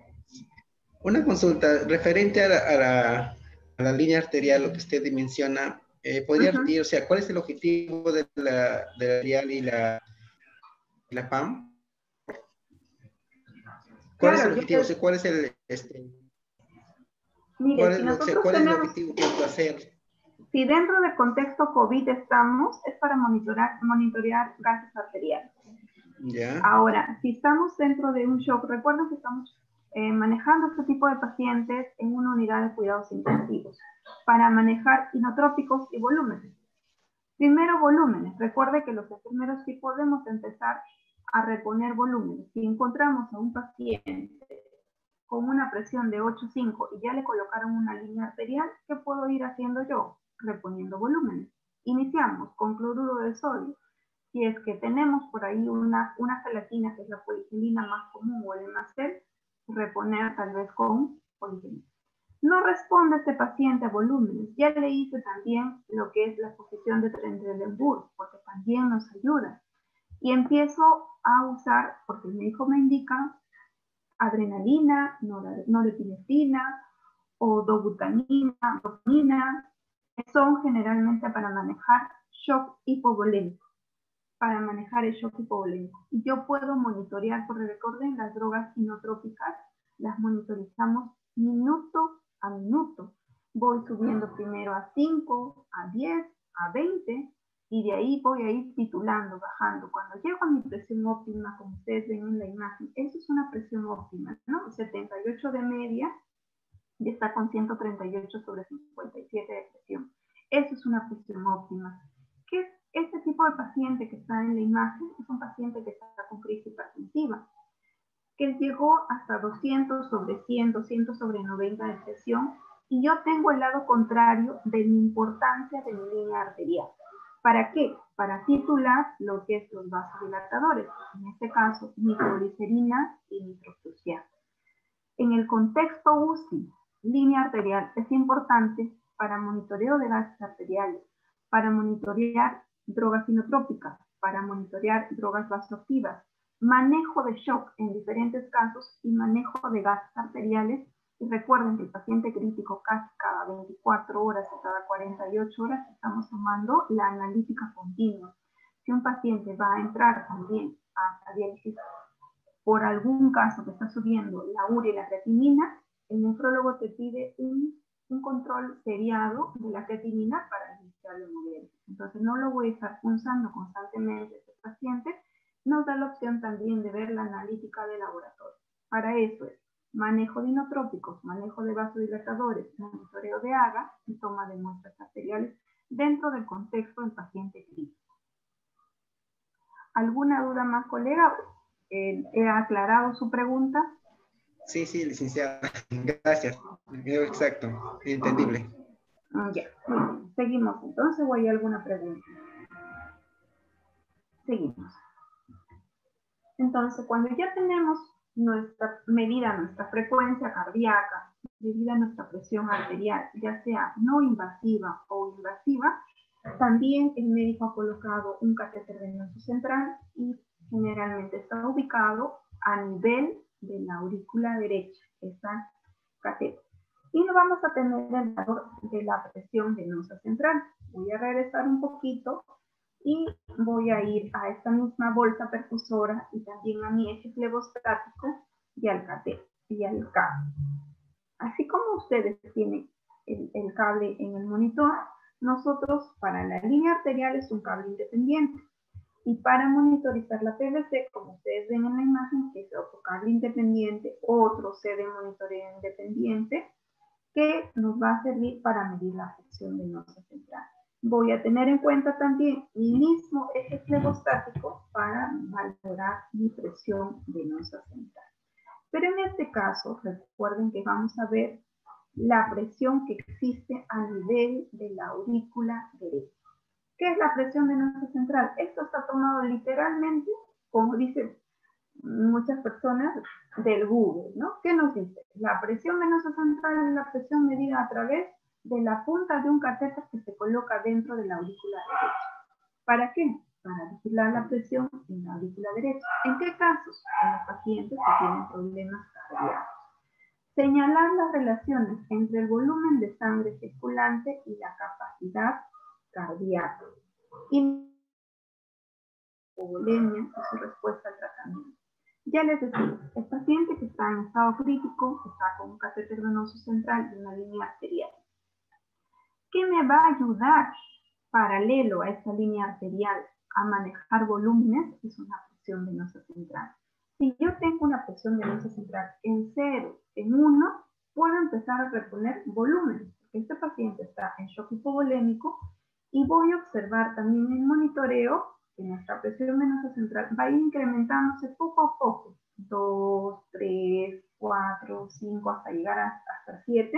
Una consulta referente a la línea arterial, lo que usted menciona, ¿podría repetir, o sea, cuál es el objetivo de la arterial y la PAM? ¿Cuál es el Claro, objetivo? O sea, ¿cuál es mire, si nosotros cuál es el tenemos, objetivo que hay que hacer? si dentro del contexto COVID estamos, es para monitorear gases arteriales. Ya. Ahora, si estamos dentro de un shock, recuerden que estamos manejando este tipo de pacientes en una unidad de cuidados intensivos para manejar inotrópicos y volúmenes. Primero, volúmenes. Recuerde que los enfermeros sí podemos empezar a reponer volúmenes. Si encontramos a un paciente con una presión de 8,5 y ya le colocaron una línea arterial, ¿qué puedo ir haciendo yo? Reponiendo volúmenes. Iniciamos con cloruro de sodio. Si es que tenemos por ahí una gelatina, que es la policilina más común, o el Emacel, reponer tal vez con policilina. No responde este paciente a volúmenes. Ya le hice también lo que es la posición de Trendelenburg, porque también nos ayuda. Y empiezo a usar, porque el médico me indica, adrenalina, norepinefrina o dobutamina, dopamina, que son generalmente para manejar shock hipovolémico. Para manejar el shock hipovolémico. Y yo puedo monitorear, porque recuerden, las drogas inotrópicas las monitorizamos minuto a minuto. Voy subiendo primero a 5, a 10, a 20, y de ahí voy a ir titulando, bajando. Cuando llego a mi presión óptima, como ustedes ven en la imagen, eso es una presión óptima, ¿no? 78 de media y está con 138 sobre 57 de presión. Eso es una presión óptima. ¿Qué es este tipo de paciente que está en la imagen? Es un paciente que está con crisis hipertensiva, que llegó hasta 200 sobre 100, 200 sobre 90 de presión, y yo tengo el lado contrario de mi importancia de mi línea arterial. ¿Para qué? Para titular lo que es los vasodilatadores, en este caso nitroglicerina y nitrogluciano. En el contexto UCI, línea arterial es importante para monitoreo de gases arteriales, para monitorear drogas inotrópicas, para monitorear drogas vasoactivas, manejo de shock en diferentes casos y manejo de gases arteriales. Y recuerden que el paciente crítico casi cada 24 horas o cada 48 horas estamos tomando la analítica continua. Si un paciente va a entrar también a diálisis por algún caso que está subiendo la urea y la creatinina, el nefrólogo te pide un control seriado de la creatinina para iniciar el modelo. Entonces no lo voy a estar punzando constantemente a este paciente. Nos da la opción también de ver la analítica de laboratorio. Para eso es manejo de inotrópicos, manejo de vasodilatadores, monitoreo de AGA y toma de muestras arteriales dentro del contexto del paciente crítico. ¿Alguna duda más, colega? ¿He aclarado su pregunta? Sí, sí, licenciada. Gracias. Exacto. Entendible. Ya, muy bien. Seguimos entonces, ¿o hay alguna pregunta? Seguimos. Entonces, cuando ya tenemos nuestra medida, nuestra frecuencia cardíaca, medida nuestra presión arterial, ya sea no invasiva o invasiva, también el médico ha colocado un catéter venoso central y generalmente está ubicado a nivel de la aurícula derecha, esa catéter. Y no vamos a tener el valor de la presión venosa central. Voy a regresar un poquito y voy a ir a esta misma bolsa perfusora y también a mi eje flebostático y al catéter y al cable. Así como ustedes tienen el cable en el monitor, nosotros para la línea arterial es un cable independiente. Y para monitorizar la PVC, como ustedes ven en la imagen, que es otro cable independiente, otro CD monitoreo independiente, que nos va a servir para medir la presión venosa central. Voy a tener en cuenta también mi mismo eje flebostático para valorar mi presión venosa central. Pero en este caso, recuerden que vamos a ver la presión que existe a nivel de la aurícula derecha. ¿Qué es la presión venosa central? Esto está tomado literalmente como dicen muchas personas del Google, ¿no? ¿Qué nos dice? La presión venosa central es la presión medida a través de la punta de un catéter que se coloca dentro de la aurícula derecha. ¿Para qué? Para vigilar la presión en la aurícula derecha. ¿En qué casos? En los pacientes que tienen problemas cardíacos. Señalar las relaciones entre el volumen de sangre circulante y la capacidad cardíaca. Y hipovolemia y su respuesta al tratamiento. Ya les decía, el paciente que está en estado crítico está con un catéter venoso central y una línea arterial. ¿Qué me va a ayudar paralelo a esta línea arterial a manejar volúmenes? Es una presión venosa central. Si yo tengo una presión venosa central en 0, en 1, puedo empezar a reponer volúmenes, porque este paciente está en shock hipovolémico y voy a observar también en monitoreo que nuestra presión venosa central va a ir incrementándose poco a poco, 2, 3, 4, 5, hasta llegar hasta 7.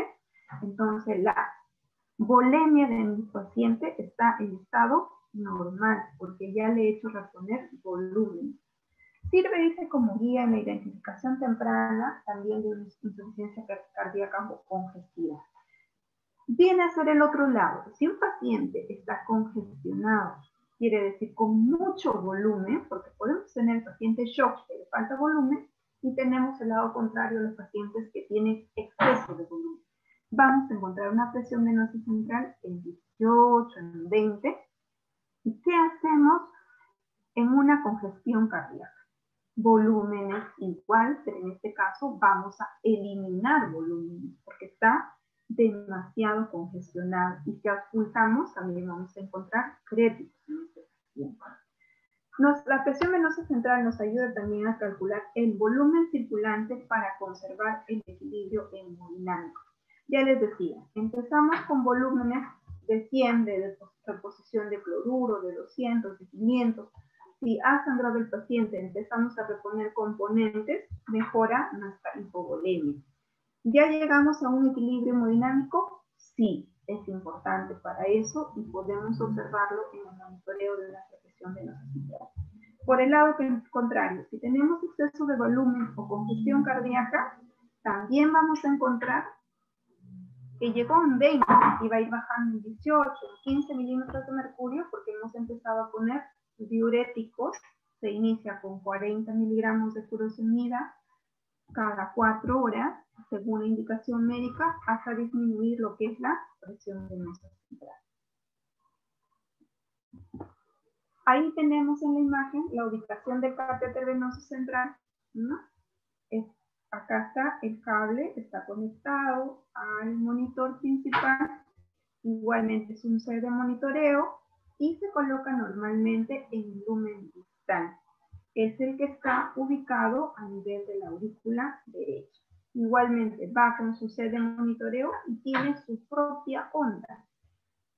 Entonces la volemia de mi paciente está en estado normal, porque ya le he hecho reponer volumen. Sirve, dice, como guía en la identificación temprana también de una insuficiencia cardíaca congestiva. Viene a ser el otro lado. Si un paciente está congestionado, quiere decir con mucho volumen, porque podemos tener pacientes shock que le falta volumen, y tenemos el lado contrario, los pacientes que tienen exceso de volumen. Vamos a encontrar una presión venosa central en 18, en 20. ¿Y qué hacemos en una congestión cardíaca? Volúmenes igual, pero en este caso vamos a eliminar volúmenes, porque está demasiado congestionado. Y si ocultamos, también vamos a encontrar créditos en este paciente. La presión venosa central nos ayuda también a calcular el volumen circulante para conservar el equilibrio hemodinámico. Ya les decía, empezamos con volúmenes de 100 de reposición de cloruro, de 200, de 500. Si ha sangrado el paciente, empezamos a reponer componentes, mejora nuestra hipovolemia. ¿Ya llegamos a un equilibrio hemodinámico? Sí, es importante para eso y podemos observarlo en el monitoreo de la presión venosa central. Por el lado contrario, si tenemos exceso de volumen o congestión cardíaca, también vamos a encontrar que llegó en 20 y va a ir bajando en 18, 15 milímetros de mercurio, porque hemos empezado a poner diuréticos. Se inicia con 40 miligramos de furosemida cada 4 horas, según la indicación médica, hasta disminuir lo que es la presión venosa central. Ahí tenemos en la imagen la ubicación del catéter venoso central, ¿no? Acá está el cable, está conectado al monitor principal. Igualmente es un set de monitoreo y se coloca normalmente en el lumen distal. Es el que está ubicado a nivel de la aurícula derecha. Igualmente va con su set de monitoreo y tiene su propia onda.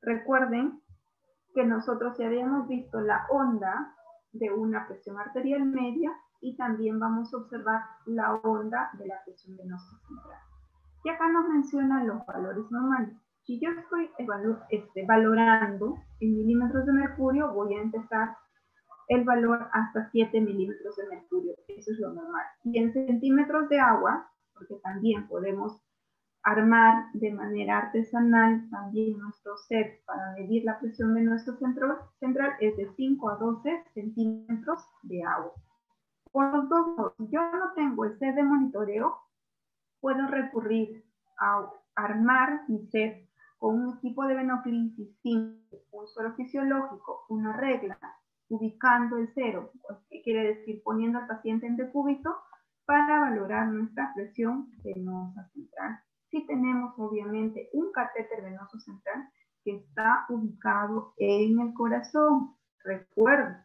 Recuerden que nosotros ya habíamos visto la onda de una presión arterial media y también vamos a observar la onda de la presión venosa central. Y acá nos menciona los valores normales. Si yo estoy valorando en milímetros de mercurio, voy a empezar el valor hasta 7 milímetros de mercurio. Eso es lo normal. Y en centímetros de agua, porque también podemos armar de manera artesanal también nuestro set para medir la presión venosa central, es de 5 a 12 centímetros de agua. Por los dos modos, si yo no tengo el set de monitoreo, puedo recurrir a armar mi set con un equipo de venoclisis simple, un suero fisiológico, una regla, ubicando el cero, que quiere decir poniendo al paciente en decúbito para valorar nuestra presión venosa central. Si tenemos obviamente un catéter venoso central que está ubicado en el corazón, recuerden,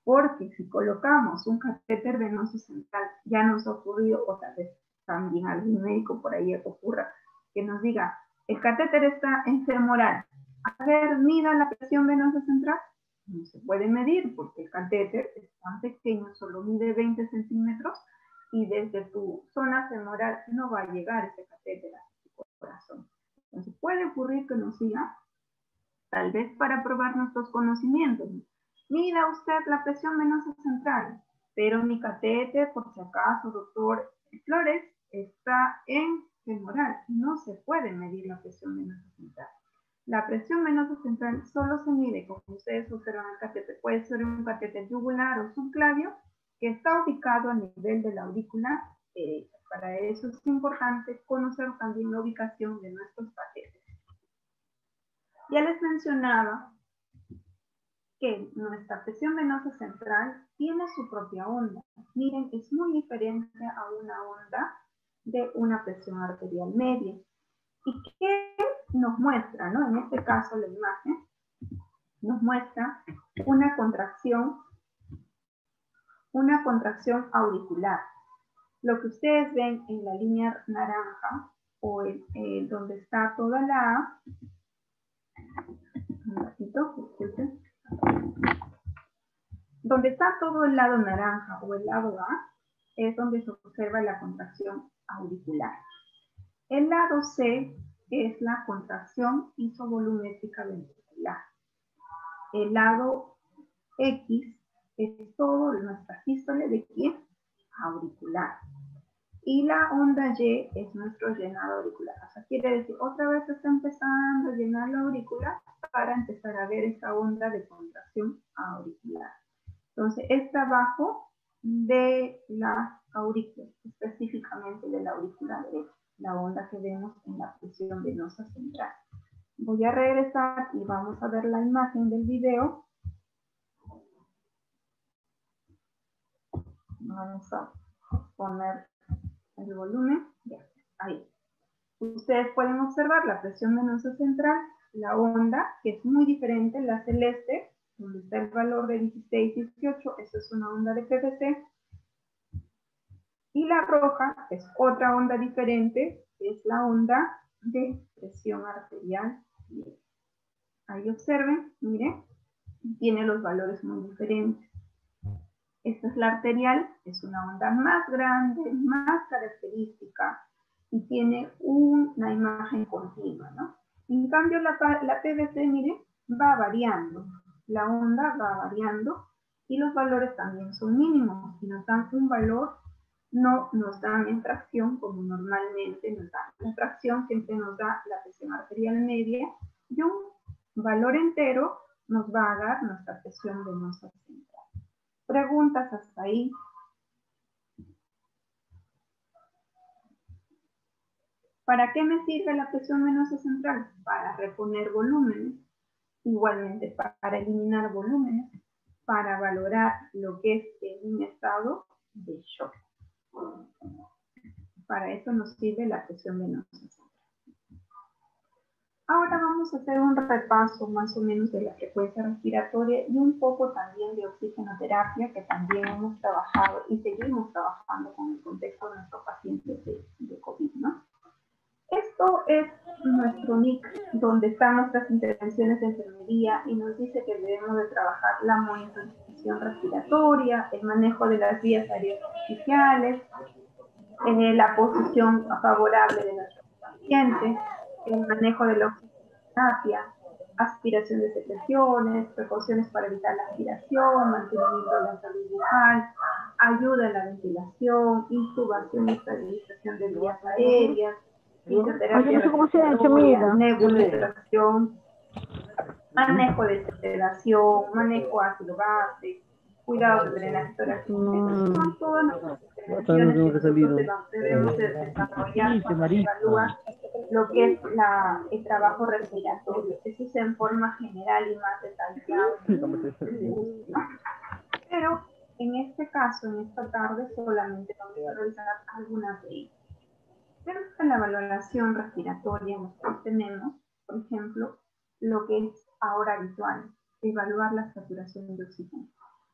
porque si colocamos un catéter venoso central, ya nos ha ocurrido, o tal vez también algún médico por ahí ocurra, que nos diga, el catéter está en femoral. A ver, mida la presión venosa central. No se puede medir porque el catéter es tan pequeño, solo mide 20 centímetros y desde tu zona femoral no va a llegar ese catéter a tu corazón. Entonces puede ocurrir que nos diga, tal vez para probar nuestros conocimientos, mida usted la presión venosa central, Pero mi catéter, por si acaso, doctor Flores, está en femoral. No se puede medir la presión venosa central. La presión venosa central solo se mide, como ustedes observan el catéter, puede ser un catéter yugular o subclavio, que está ubicado a nivel de la aurícula derecha. Para eso es importante conocer también la ubicación de nuestros catéteres. Ya les mencionaba que nuestra presión venosa central tiene su propia onda. Miren, es muy diferente a una onda de una presión arterial media. ¿Y qué nos muestra, no? En este caso la imagen nos muestra una contracción auricular. Lo que ustedes ven en la línea naranja o donde está toda la A, un ratito, disculpen. Donde está todo el lado naranja o el lado A, es donde se observa la contracción auricular. El lado C es la contracción isovolumétrica ventricular. El lado X es todo nuestra sístole de ¿quién? Auricular. Y la onda Y es nuestro llenado auricular. O sea, quiere decir, otra vez está empezando a llenar la aurícula para empezar a ver esa onda de contracción auricular. Entonces, está abajo de la aurícula, específicamente de la aurícula derecha, la onda que vemos en la presión venosa central. Voy a regresar y vamos a ver la imagen del video. Vamos a poner el volumen. Ya, ahí. Ustedes pueden observar la presión venosa central, la onda, que es muy diferente, la celeste, donde está el valor de 16, 18, eso es una onda de PVC. Y la roja es otra onda diferente, que es la onda de presión arterial. Ahí observen, miren, tiene los valores muy diferentes. Esta es la arterial, es una onda más grande, más característica y tiene una imagen continua, ¿no? En cambio, la PVC, miren, va variando. La onda va variando y los valores también son mínimos. Si nos dan un valor, no nos dan en fracción como normalmente nos dan. La fracción siempre nos da la presión arterial media y un valor entero nos va a dar nuestra presión venosa central. ¿Preguntas hasta ahí? ¿Para qué me sirve la presión venosa central? Para reponer volúmenes, igualmente para eliminar volúmenes, para valorar lo que es en un estado de shock. Para eso nos sirve la presión venosa central. Ahora vamos a hacer un repaso más o menos de la frecuencia respiratoria y un poco también de oxigenoterapia, que también hemos trabajado y seguimos trabajando con el contexto de nuestros pacientes de COVID, ¿no? Esto es nuestro NIC, donde están nuestras intervenciones de enfermería y nos dice que debemos de trabajar la monitorización respiratoria, el manejo de las vías aéreas artificiales, la posición favorable de nuestros pacientes, el manejo de la oxigenoterapia, aspiración de secreciones, precauciones para evitar la aspiración, mantenimiento de la salud bucal, ayuda en la ventilación, intubación y estabilización de vías aéreas, fisioterapia respiratoria, nebulización, manejo de sedación, manejo ácido base, cuidado de drenaje torácico. Son todas nuestras intervenciones que debemos desarrollar cuando se evalúa lo que es el trabajo respiratorio. Eso es en forma general y más detallado. Pero en este caso, en esta tarde, solamente vamos a realizar algunas de ellas. Pero en la valoración respiratoria nosotros tenemos, por ejemplo, lo que es ahora habitual, evaluar la saturación de oxígeno.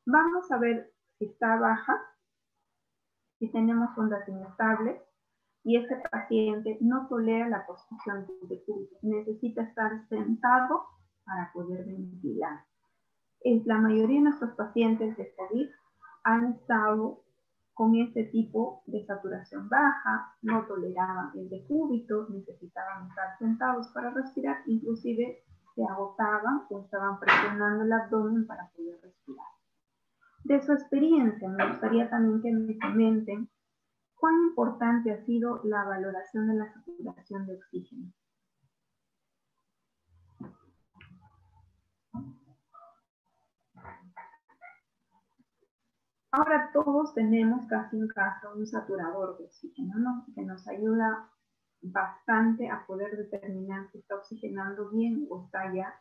Vamos a ver si está baja, si tenemos ondas inestables, y este paciente no tolera la posición de pulso, necesita estar sentado para poder ventilar. La mayoría de nuestros pacientes de COVID han estado con este tipo de saturación baja, no toleraban el decúbito, necesitaban estar sentados para respirar, inclusive se agotaban o estaban presionando el abdomen para poder respirar. De su experiencia, me gustaría también que me comenten cuán importante ha sido la valoración de la saturación de oxígeno. Ahora todos tenemos casi en casa un saturador de oxígeno, ¿no? Que nos ayuda bastante a poder determinar si está oxigenando bien o está ya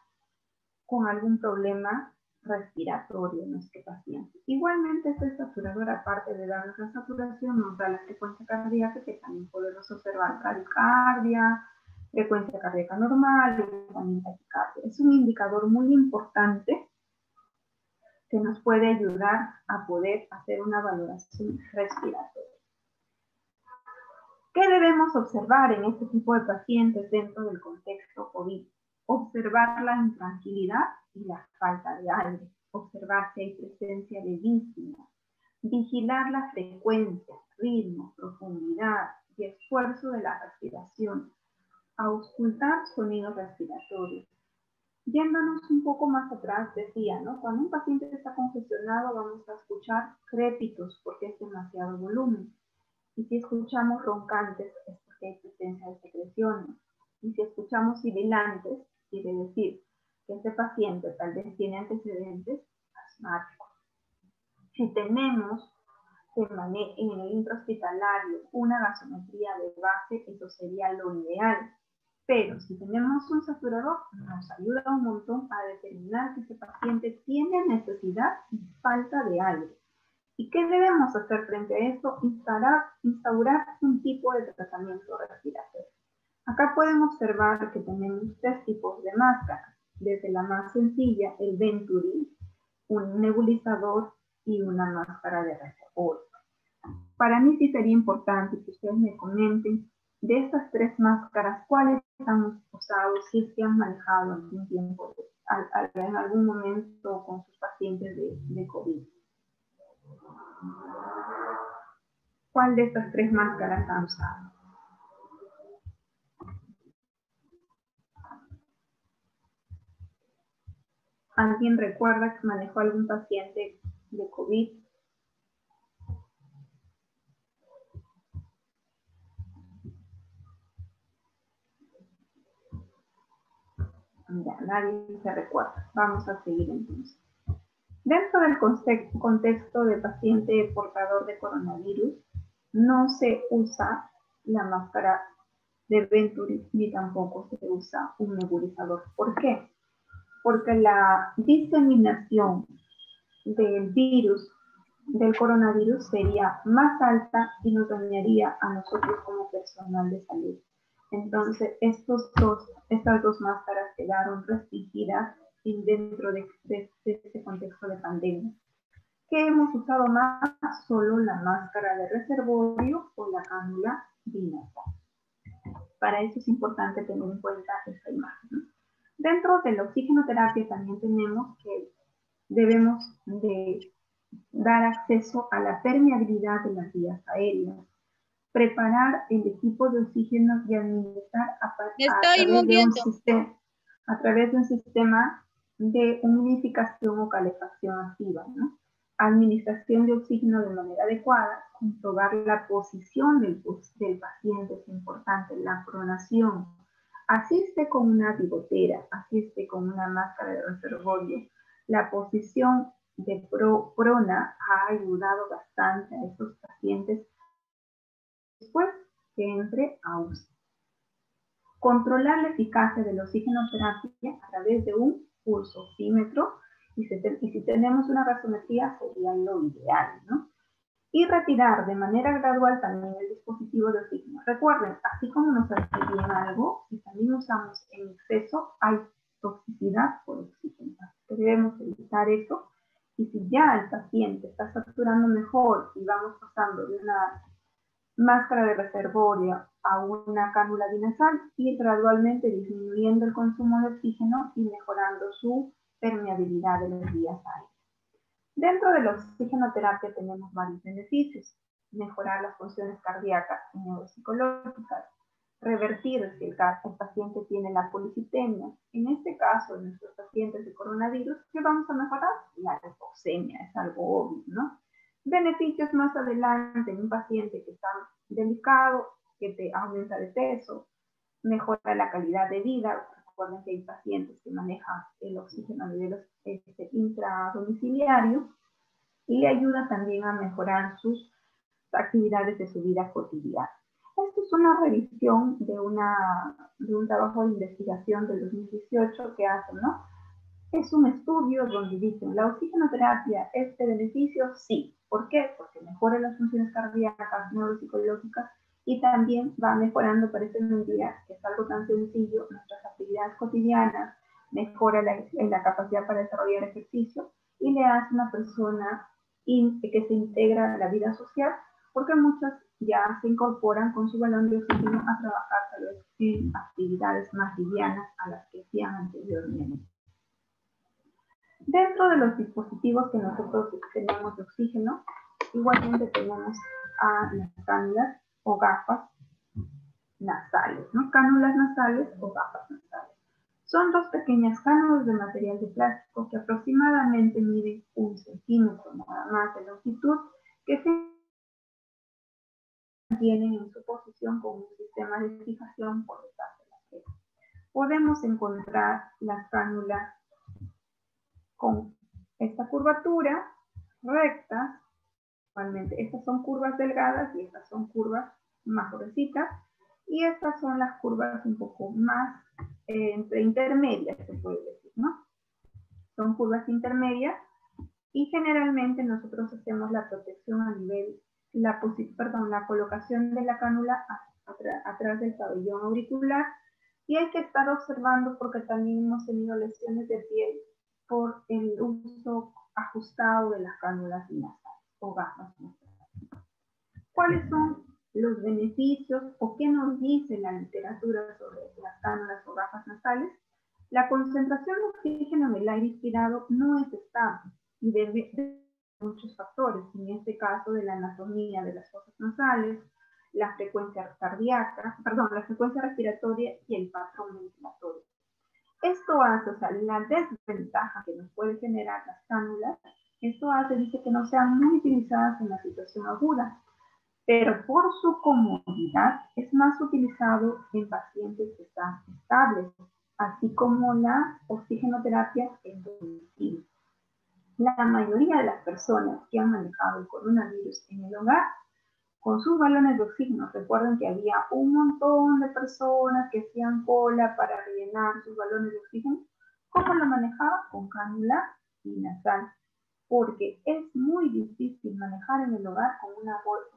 con algún problema respiratorio en nuestro paciente. Igualmente este saturador, aparte de darnos la saturación, nos da la frecuencia cardíaca, que también podemos observar bradicardia, frecuencia cardíaca normal y también taquicardia. Es un indicador muy importante que nos puede ayudar a poder hacer una valoración respiratoria. ¿Qué debemos observar en este tipo de pacientes dentro del contexto COVID? Observar la intranquilidad y la falta de aire, observar si hay presencia de disnea, vigilar la frecuencia, ritmo, profundidad y esfuerzo de la respiración, auscultar sonidos respiratorios. Yéndonos un poco más atrás, decía, ¿no? Cuando un paciente está congestionado vamos a escuchar crépitos porque es demasiado volumen. Y si escuchamos roncantes es porque hay presencia de secreciones. Y si escuchamos sibilantes, quiere decir que este paciente tal vez tiene antecedentes asmáticos. Si tenemos en el intrahospitalario una gasometría de base, eso sería lo ideal. Pero si tenemos un saturador, nos ayuda un montón a determinar que ese paciente tiene necesidad y falta de aire. ¿Y qué debemos hacer frente a esto? Instaurar un tipo de tratamiento respiratorio. Acá pueden observar que tenemos tres tipos de máscaras. Desde la más sencilla, el Venturi, un nebulizador y una máscara de reservorio. Para mí sí sería importante que ustedes me comenten de estas tres máscaras, ¿cuáles han usado, si es que han manejado algún tiempo, en algún momento con sus pacientes de COVID? ¿Cuál de estas tres máscaras han usado? ¿Alguien recuerda que manejó algún paciente de COVID? Ya, nadie se recuerda. Vamos a seguir entonces. Dentro del contexto de paciente portador de coronavirus, no se usa la máscara de Venturi ni tampoco se usa un nebulizador. ¿Por qué? Porque la diseminación del virus, del coronavirus, sería más alta y nos dañaría a nosotros como personal de salud. Entonces, estas dos máscaras quedaron restringidas dentro de este contexto de pandemia. ¿Qué hemos usado más? Solo la máscara de reservorio o la cánula binasal. Para eso es importante tener en cuenta esta imagen. Dentro de la oxigenoterapia también tenemos que debemos de dar acceso a la permeabilidad de las vías aéreas, preparar el equipo de oxígeno y administrar a través de un sistema de humidificación o calefacción activa, ¿no? Administración de oxígeno de manera adecuada, comprobar la posición del paciente, es importante, la pronación. Asiste con una bigotera, asiste con una máscara de reservorio. La posición de prona ha ayudado bastante a estos pacientes después que entre a UCI. Controlar la eficacia de la oxigenoterapia a través de un pulsómetro y si tenemos una gasometría sería lo ideal, ¿no? Y retirar de manera gradual también el dispositivo de oxígeno. Recuerden, así como nos hace bien algo, si también usamos en exceso, hay toxicidad por oxígeno. Así que debemos evitar eso. Y si ya el paciente está saturando mejor y vamos pasando de una máscara de reservorio a una cánula binasal y gradualmente disminuyendo el consumo de oxígeno y mejorando su permeabilidad de las vías aéreas. Dentro de la oxigenoterapia tenemos varios beneficios: mejorar las funciones cardíacas y neuropsicológicas, revertir si el paciente tiene la policitemia. En este caso, en nuestros pacientes de coronavirus, ¿qué vamos a mejorar? La leucemia, es algo obvio, ¿no? Beneficios más adelante en un paciente que está delicado, que te aumenta de peso, mejora la calidad de vida. Recuerden que hay pacientes que manejan el oxígeno a nivel intradomiciliario y le ayuda también a mejorar sus actividades de su vida cotidiana. Esto es una revisión de un trabajo de investigación del 2018 que hacen, ¿no? Es un estudio donde dicen, ¿la oxigenoterapia es de beneficio? Sí. ¿Por qué? Porque mejora las funciones cardíacas, neuropsicológicas y también va mejorando, parece mentira, que es algo tan sencillo, nuestras actividades cotidianas, mejora la capacidad para desarrollar ejercicio y le hace una persona que se integra a la vida social, porque muchos ya se incorporan con su balón de oxígeno a trabajar tal vez en actividades más livianas a las que hacían anteriormente. Dentro de los dispositivos que nosotros tenemos de oxígeno, igualmente tenemos a las cánulas o gafas nasales, ¿no? Cánulas nasales o gafas nasales. Son dos pequeñas cánulas de material de plástico que aproximadamente miden 1 centímetro nada más de longitud, que se mantienen en su posición con un sistema de fijación por detrás de la oreja. Podemos encontrar las cánulas con esta curvatura recta. Igualmente, estas son curvas delgadas y estas son curvas más gruesitas. Y estas son las curvas un poco más intermedias, se puede decir, ¿no? Son curvas intermedias y generalmente nosotros hacemos la protección a nivel, la colocación de la cánula atrás del pabellón auricular. Y hay que estar observando porque también hemos tenido lesiones de piel por el uso ajustado de las cánulas nasales o gafas nasales. ¿Cuáles son los beneficios o qué nos dice la literatura sobre las cánulas o gafas nasales? La concentración de oxígeno en el aire inspirado no es estable y debe de muchos factores, en este caso de la anatomía de las fosas nasales, la frecuencia cardíaca, la frecuencia respiratoria y el patrón ventilatorio. Esto hace, o sea, la desventaja que nos puede generar las cánulas, esto hace, dice que no sean muy utilizadas en la situación aguda, pero por su comodidad es más utilizado en pacientes que están estables, así como la oxigenoterapia en domicilio. La mayoría de las personas que han manejado el coronavirus en el hogar, con sus balones de oxígeno, recuerden que había un montón de personas que hacían cola para rellenar sus balones de oxígeno. ¿Cómo lo manejaba? Con cánula y nasal, porque es muy difícil manejar en el hogar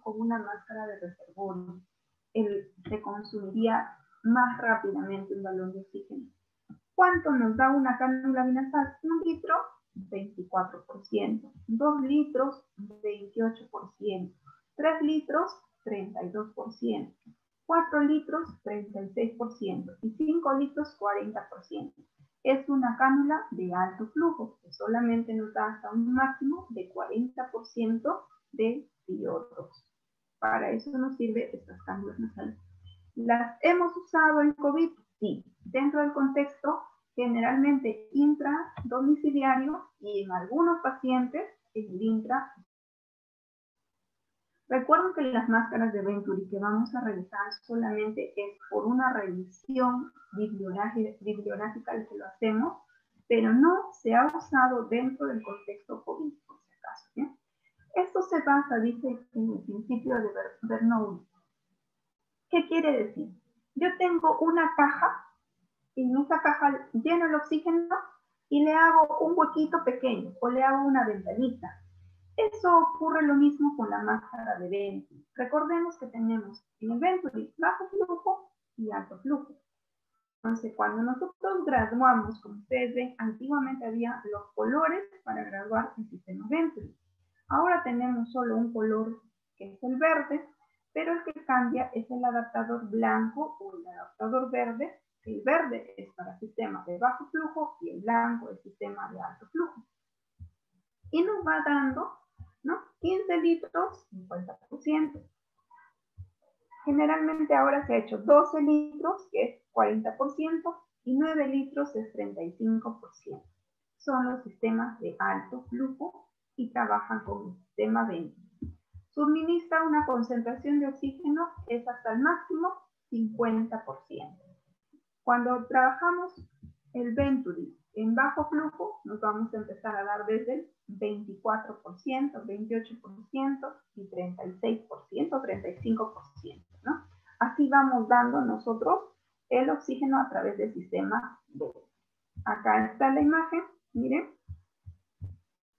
con una máscara de reservorio. Se consumiría más rápidamente un balón de oxígeno. ¿Cuánto nos da una cánula binasal? 1 litro, 24%. 2 litros, 28%. 3 litros, 32%. 4 litros, 36%. Y 5 litros, 40%. Es una cánula de alto flujo, que solamente nos da hasta un máximo de 40% de CO2. Para eso nos sirven estas cánulas nasales. ¿Las hemos usado en COVID? Sí. Dentro del contexto generalmente intradomiciliario y en algunos pacientes en el intra. Recuerden que las máscaras de Venturi que vamos a realizar solamente es por una revisión bibliográfica que lo hacemos, pero no se ha usado dentro del contexto COVID, por si acaso. ¿Sí? Esto se basa, dice, en el principio de Bernoulli. ¿Qué quiere decir? Yo tengo una caja y en esa caja lleno el oxígeno y le hago un huequito pequeño o le hago una ventanita. Eso ocurre lo mismo con la máscara de Venturi. Recordemos que tenemos en el Venturi bajo flujo y alto flujo. Entonces, cuando nosotros graduamos, como ustedes ven, antiguamente había los colores para graduar el sistema Venturi. Ahora tenemos solo un color que es el verde, pero el que cambia es el adaptador blanco o el adaptador verde. El verde es para sistemas de bajo flujo y el blanco es sistema de alto flujo. Y nos va dando, ¿no? 15 litros, 50%. Generalmente ahora se ha hecho 12 litros, que es 40%, y 9 litros es 35%. Son los sistemas de alto flujo y trabajan con el sistema Venturi. Suministra una concentración de oxígeno es hasta el máximo 50%. Cuando trabajamos el Venturi en bajo flujo, nos vamos a empezar a dar desde el 24%, 28% y 36%, 35%, ¿no? Así vamos dando nosotros el oxígeno a través del sistema Venturi. Acá está la imagen, miren.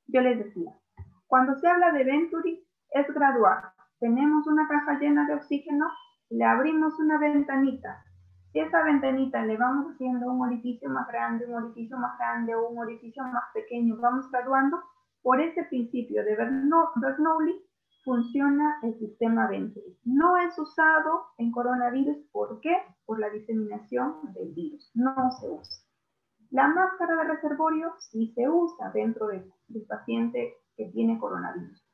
Yo les decía, cuando se habla de Venturi es gradual. Tenemos una caja llena de oxígeno, le abrimos una ventanita. Si esa ventanita le vamos haciendo un orificio más grande, un orificio más grande o un orificio más pequeño, vamos graduando, por ese principio de Bernoulli funciona el sistema Venturi. No es usado en coronavirus, ¿por qué? Por la diseminación del virus, no se usa. La máscara de reservorio sí se usa dentro del paciente que tiene coronavirus.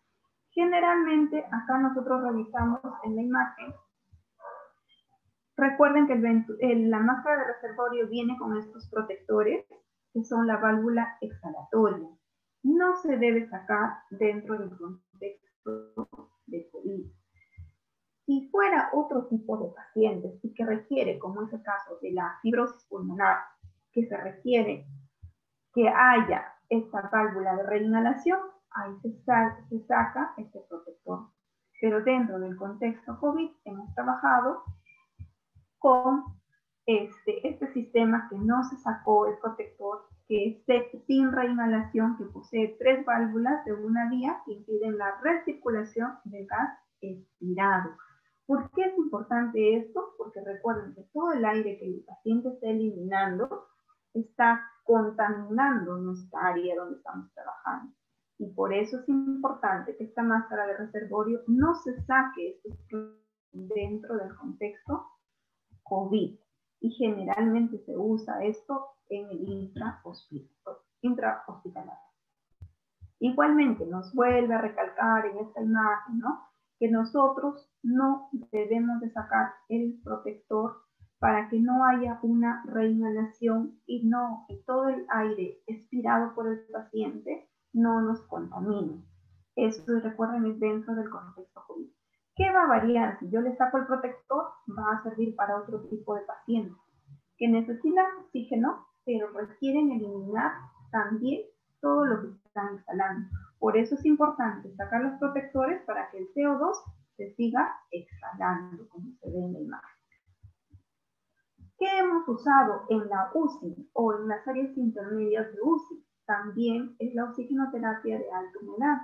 Generalmente, acá nosotros revisamos en la imagen. Recuerden que la máscara de reservorio viene con estos protectores, que son la válvula exhalatoria. No se debe sacar dentro del contexto de COVID. Si fuera otro tipo de pacientes y que requiere, como es el caso de la fibrosis pulmonar, que se requiere que haya esta válvula de reinhalación, ahí se saca este protector. Pero dentro del contexto COVID hemos trabajado con este sistema que no se sacó el protector, que es sin reinhalación, que posee 3 válvulas de una vía que impiden la recirculación del gas expirado. ¿Por qué es importante esto? Porque recuerden que todo el aire que el paciente está eliminando está contaminando nuestra área donde estamos trabajando. Y por eso es importante que esta máscara de reservorio no se saque dentro del contexto COVID. Y generalmente se usa esto en el intrahospitalario. Igualmente nos vuelve a recalcar en esta imagen, ¿no?, que nosotros no debemos de sacar el protector para que no haya una reinhalación y todo el aire expirado por el paciente no nos contamine. Eso, recuerden, es dentro del contexto COVID. ¿Qué va a variar? Si yo le saco el protector, va a servir para otro tipo de pacientes que necesitan oxígeno, pero requieren eliminar también todo lo que están exhalando. Por eso es importante sacar los protectores para que el CO2 se siga exhalando, como se ve en la imagen. ¿Qué hemos usado en la UCI o en las áreas intermedias de UCI? También es la oxigenoterapia de alta humedad.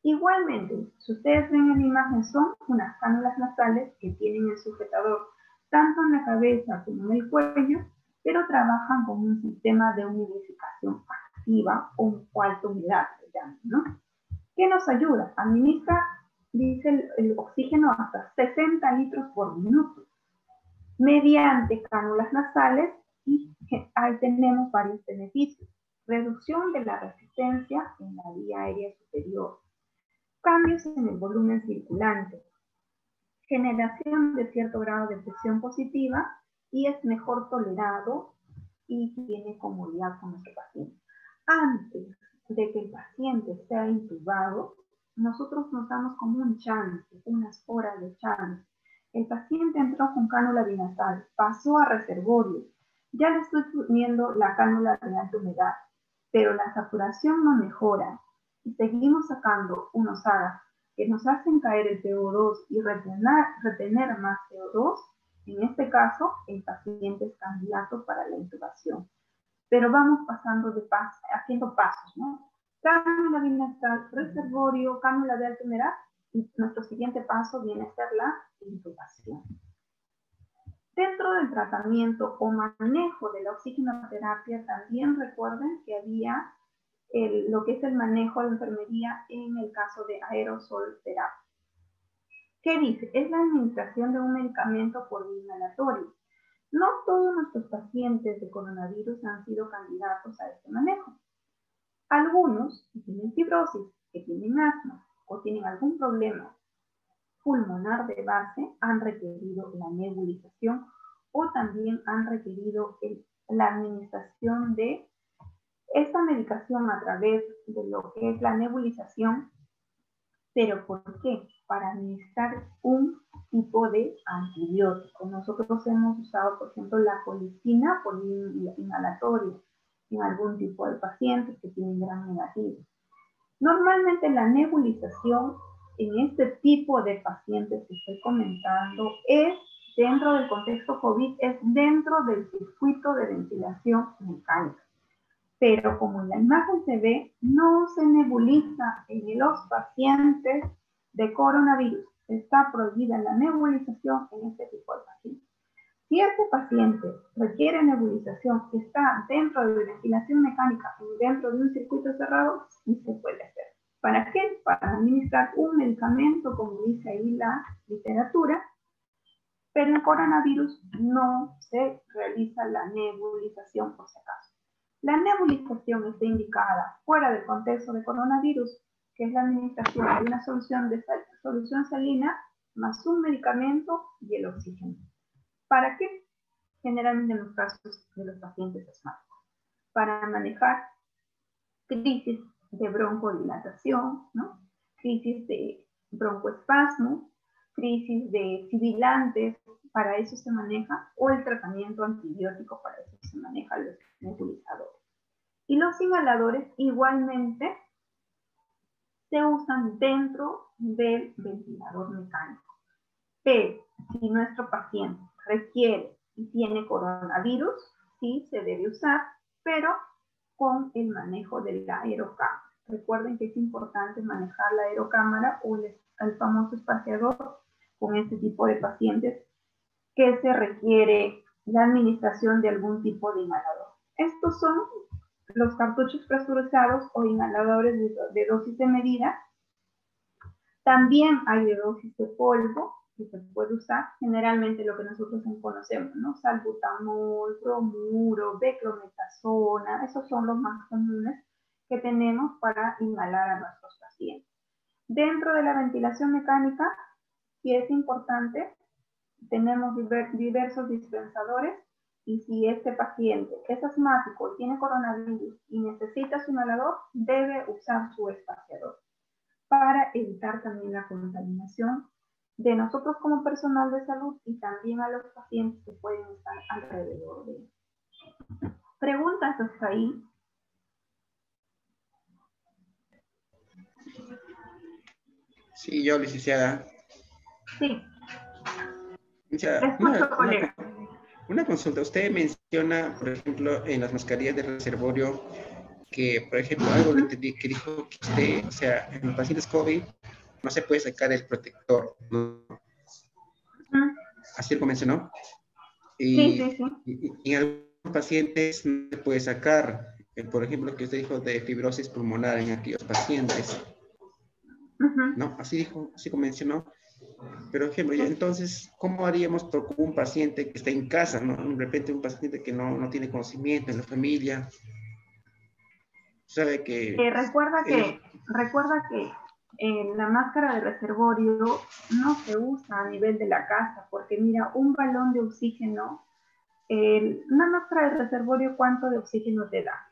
Igualmente, si ustedes ven en la imagen, son unas cánulas nasales que tienen el sujetador tanto en la cabeza como en el cuello, pero trabajan con un sistema de humidificación activa o alta humedad, ¿no? ¿Qué nos ayuda? Administra, dice el oxígeno, hasta 60 litros por minuto, mediante cánulas nasales, y ahí tenemos varios beneficios. Reducción de la resistencia en la vía aérea superior, cambios en el volumen circulante, generación de cierto grado de presión positiva y es mejor tolerado y tiene comodidad con nuestro paciente. Antes de que el paciente sea intubado, nosotros nos damos como un chance, unas horas de chance. El paciente entró con cánula binasal, pasó a reservorio, ya le estoy poniendo la cánula de alta humedad, pero la saturación no mejora y seguimos sacando unos AGAs que nos hacen caer el PO2 y retener más CO2. En este caso, el paciente es candidato para la intubación. Pero vamos pasando de paso, haciendo pasos, ¿no? Cánula binasal, reservorio, cánula de alta humedad, y nuestro siguiente paso viene a ser la intubación. Dentro del tratamiento o manejo de la oxigenoterapia, también recuerden que había lo que es el manejo de enfermería en el caso de aerosol terapia. ¿Qué dice? Es la administración de un medicamento por vía inhalatoria. No todos nuestros pacientes de coronavirus han sido candidatos a este manejo. Algunos que tienen fibrosis, que tienen asma o tienen algún problema pulmonar de base han requerido la nebulización o también han requerido la administración de esta medicación a través de lo que es la nebulización. ¿Pero por qué? Para administrar un tipo de antibiótico. Nosotros hemos usado, por ejemplo, la colistina por inhalatoria en algún tipo de pacientes que tienen gram negativo. Normalmente la nebulización en este tipo de pacientes que estoy comentando es dentro del contexto COVID, es dentro del circuito de ventilación mecánica. Pero como en la imagen se ve, no se nebuliza en los pacientes de coronavirus. Está prohibida la nebulización en este tipo de pacientes. Si este paciente requiere nebulización, está dentro de ventilación mecánica y dentro de un circuito cerrado, sí se puede hacer. ¿Para qué? Para administrar un medicamento, como dice ahí la literatura, pero en coronavirus no se realiza la nebulización por si acaso. La nebulización está indicada fuera del contexto de coronavirus, que es la administración de una solución salina más un medicamento y el oxígeno. ¿Para qué? Generalmente en los casos de los pacientes asmáticos. Para manejar crisis de broncodilatación, ¿no? Crisis de broncoespasmo, crisis de sibilantes, para eso se maneja, o el tratamiento antibiótico, para eso se maneja los nebulizadores. Y los inhaladores igualmente se usan dentro del ventilador mecánico. Pero si nuestro paciente requiere y tiene coronavirus, sí se debe usar, pero con el manejo de la aerocámara. Recuerden que es importante manejar la aerocámara o el famoso espaciador con este tipo de pacientes que se requiere la administración de algún tipo de inhalador. Estos son los cartuchos presurizados o inhaladores de dosis de medida. También hay de dosis de polvo que se puede usar, generalmente lo que nosotros conocemos, ¿no? Salbutamol, bromuro, beclometasona, esos son los más comunes que tenemos para inhalar a nuestros pacientes. Dentro de la ventilación mecánica, sí es importante, tenemos diversos dispensadores, y si este paciente es asmático, tiene coronavirus y necesita su inhalador, debe usar su espaciador para evitar también la contaminación de nosotros como personal de salud y también a los pacientes que pueden estar alrededor de él. ¿Preguntas hasta ahí? Sí, yo, licenciada. Sí. Licenciada, una consulta. Usted menciona, por ejemplo, en las mascarillas de reservorio, que, por ejemplo, algo que dijo que usted, o sea, en los pacientes COVID no se puede sacar el protector, ¿no? Así lo mencionó. Y, sí. y en algunos pacientes no se puede sacar, por ejemplo, que usted dijo de fibrosis pulmonar en aquellos pacientes. ¿No? Así dijo, así como mencionó. Pero, ejemplo, ya, entonces, ¿cómo haríamos por un paciente que está en casa, ¿no? De repente un paciente que no tiene conocimiento en la familia, sabe que... recuerda que la máscara de reservorio no se usa a nivel de la casa, porque mira, un balón de oxígeno, una máscara de reservorio, ¿cuánto de oxígeno te da?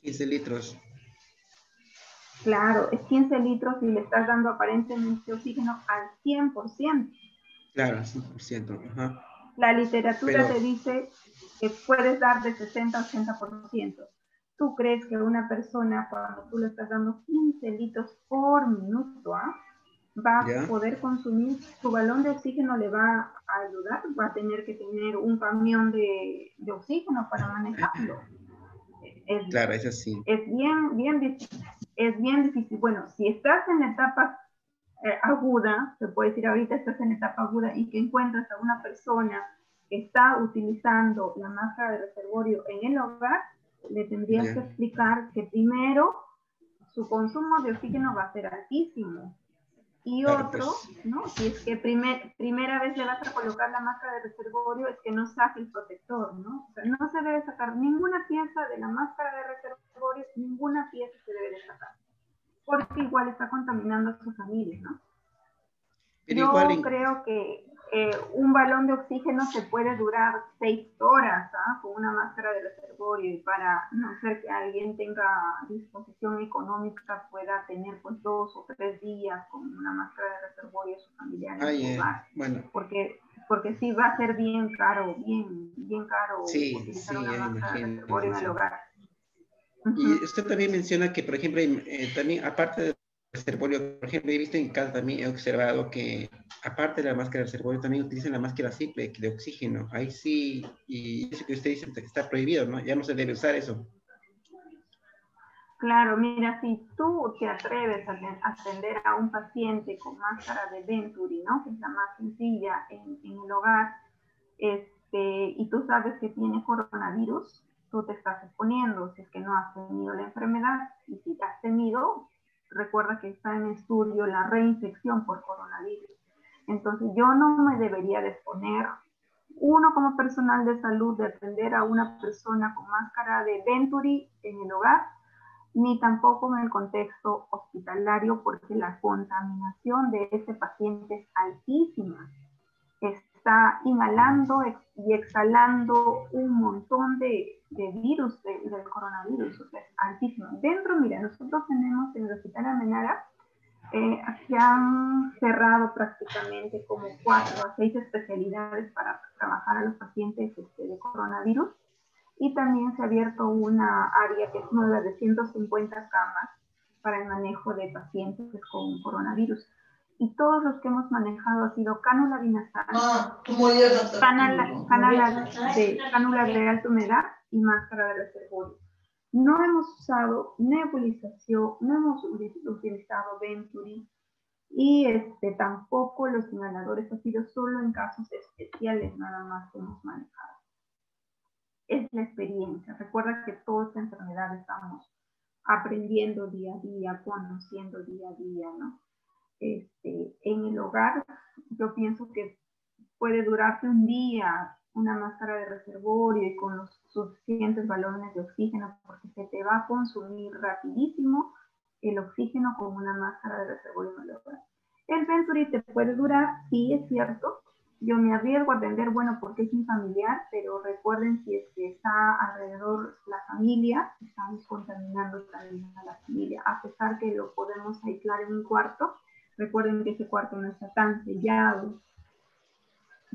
15 litros. Claro, es 15 litros y le estás dando aparentemente oxígeno al 100%. Claro, 100%. Ajá. La literatura te dice que puedes dar de 60 a 80%. ¿Tú crees que una persona, cuando tú le estás dando 15 litros por minuto, va a poder consumir? Su balón de oxígeno le va a ayudar, va a tener que tener un camión de oxígeno para manejarlo. Claro, es así. Es bien difícil. Bueno, si estás en etapa aguda, se puede decir ahorita estás en etapa aguda y que encuentras a una persona que está utilizando la máscara de reservorio en el hogar, le tendrías que explicar que primero su consumo de oxígeno va a ser altísimo. Y claro, otro, pues, ¿no? Si es que primera vez le vas a colocar la máscara de reservorio, es que no saque el protector, ¿no? O sea, no se debe sacar ninguna pieza de la máscara de reservorio, ninguna pieza se debe de sacar, porque igual está contaminando a su familia, ¿no? Pero Yo igual, creo que un balón de oxígeno se puede durar 6 horas, ¿ah? Con una máscara de reservorio, y para no ser que alguien tenga disposición económica pueda tener pues 2 o 3 días con una máscara de reservorio su familiar en su hogar, bueno, porque sí va a ser bien caro, bien caro sí, utilizar sí, una ya me máscara de imagino, reservorio en el licenciada. hogar. Y Uh-huh. usted también menciona que, por ejemplo, también, aparte del reservorio, por ejemplo, he visto en casa también, he observado que, aparte de la máscara de reservorio, también utilizan la máscara simple de oxígeno. Ahí sí, y eso que usted dice está prohibido, ¿no? Ya no se debe usar eso. Claro, mira, si tú te atreves a atender a un paciente con máscara de Venturi, ¿no? Que es la más sencilla en el hogar, y tú sabes que tiene coronavirus, tú te estás exponiendo si es que no has tenido la enfermedad, y si has tenido, recuerda que está en estudio la reinfección por coronavirus. Entonces yo no me debería de exponer, uno como personal de salud, de atender a una persona con máscara de Venturi en el hogar, ni tampoco en el contexto hospitalario, porque la contaminación de ese paciente es altísima. Está inhalando y exhalando un montón de virus del coronavirus, o sea, es altísimo. Dentro, mira, nosotros tenemos en el Hospital Almenara, se han cerrado prácticamente como 4 a 6 especialidades para trabajar a los pacientes de coronavirus, y también se ha abierto una área que es nueva de 150 camas para el manejo de pacientes con coronavirus. Y todos los que hemos manejado ha sido cánula binasal, cánula de alta humedad y máscara de reservorio. No hemos usado nebulización, no hemos utilizado Venturi, y tampoco los inhaladores, ha sido solo en casos especiales nada más que hemos manejado. Es la experiencia. Recuerda que toda esta enfermedad estamos aprendiendo día a día, conociendo día a día, ¿no? En el hogar, yo pienso que puede durarte un día una máscara de reservorio y con los suficientes balones de oxígeno, porque se te va a consumir rapidísimo el oxígeno con una máscara de reservorio en el hogar. El Venturi te puede durar, sí, es cierto. Yo me arriesgo a atender, bueno, porque es mi familiar, pero recuerden, si es que está alrededor la familia, estamos contaminando también a la familia, a pesar que lo podemos aislar en un cuarto. Recuerden que ese cuarto no está tan sellado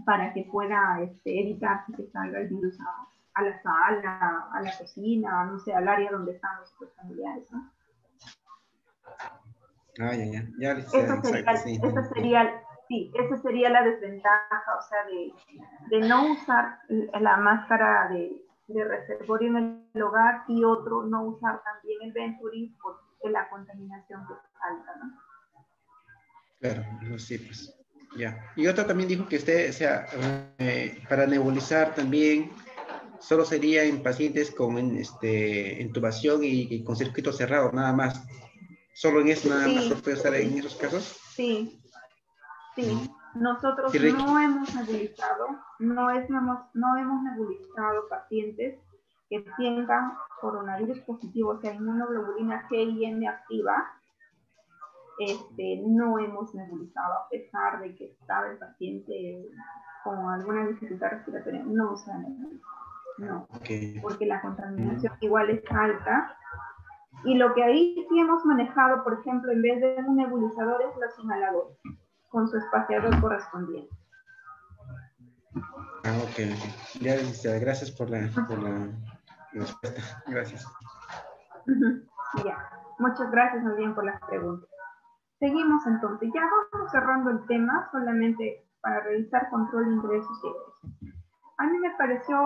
para que pueda evitar que salga el virus a la sala, a la cocina, no sé, al área donde están los familiares, ¿no? Ya, exacto, sí. Esa sería la desventaja, o sea, de no usar la máscara de reservorio en el hogar, y otro, no usar también el Venturi por la contaminación que falta, ¿no? Claro, sí, pues. Ya. Y otra también dijo que usted, o sea, para nebulizar también, solo sería en pacientes con intubación y con circuito cerrado, nada más. Solo en eso nada más se Sí, puede usar en esos casos. sí. Sí, nosotros Sí, no hemos nebulizado, no hemos nebulizado pacientes que tengan coronavirus positivo, o sea, inmunoglobulina G y M activa. No hemos nebulizado, a pesar de que estaba el paciente con alguna dificultad respiratoria, no se ha nebulizado, no, okay. porque la contaminación igual es alta. Y lo que ahí sí hemos manejado, por ejemplo, en vez de un nebulizador, es los inhaladores, con su espaciador correspondiente. Ok. Ya, gracias por la respuesta. Gracias. Ya, muchas gracias más bien por las preguntas. Seguimos entonces, ya vamos cerrando el tema, solamente para revisar control de ingresos y egresos. A mí me pareció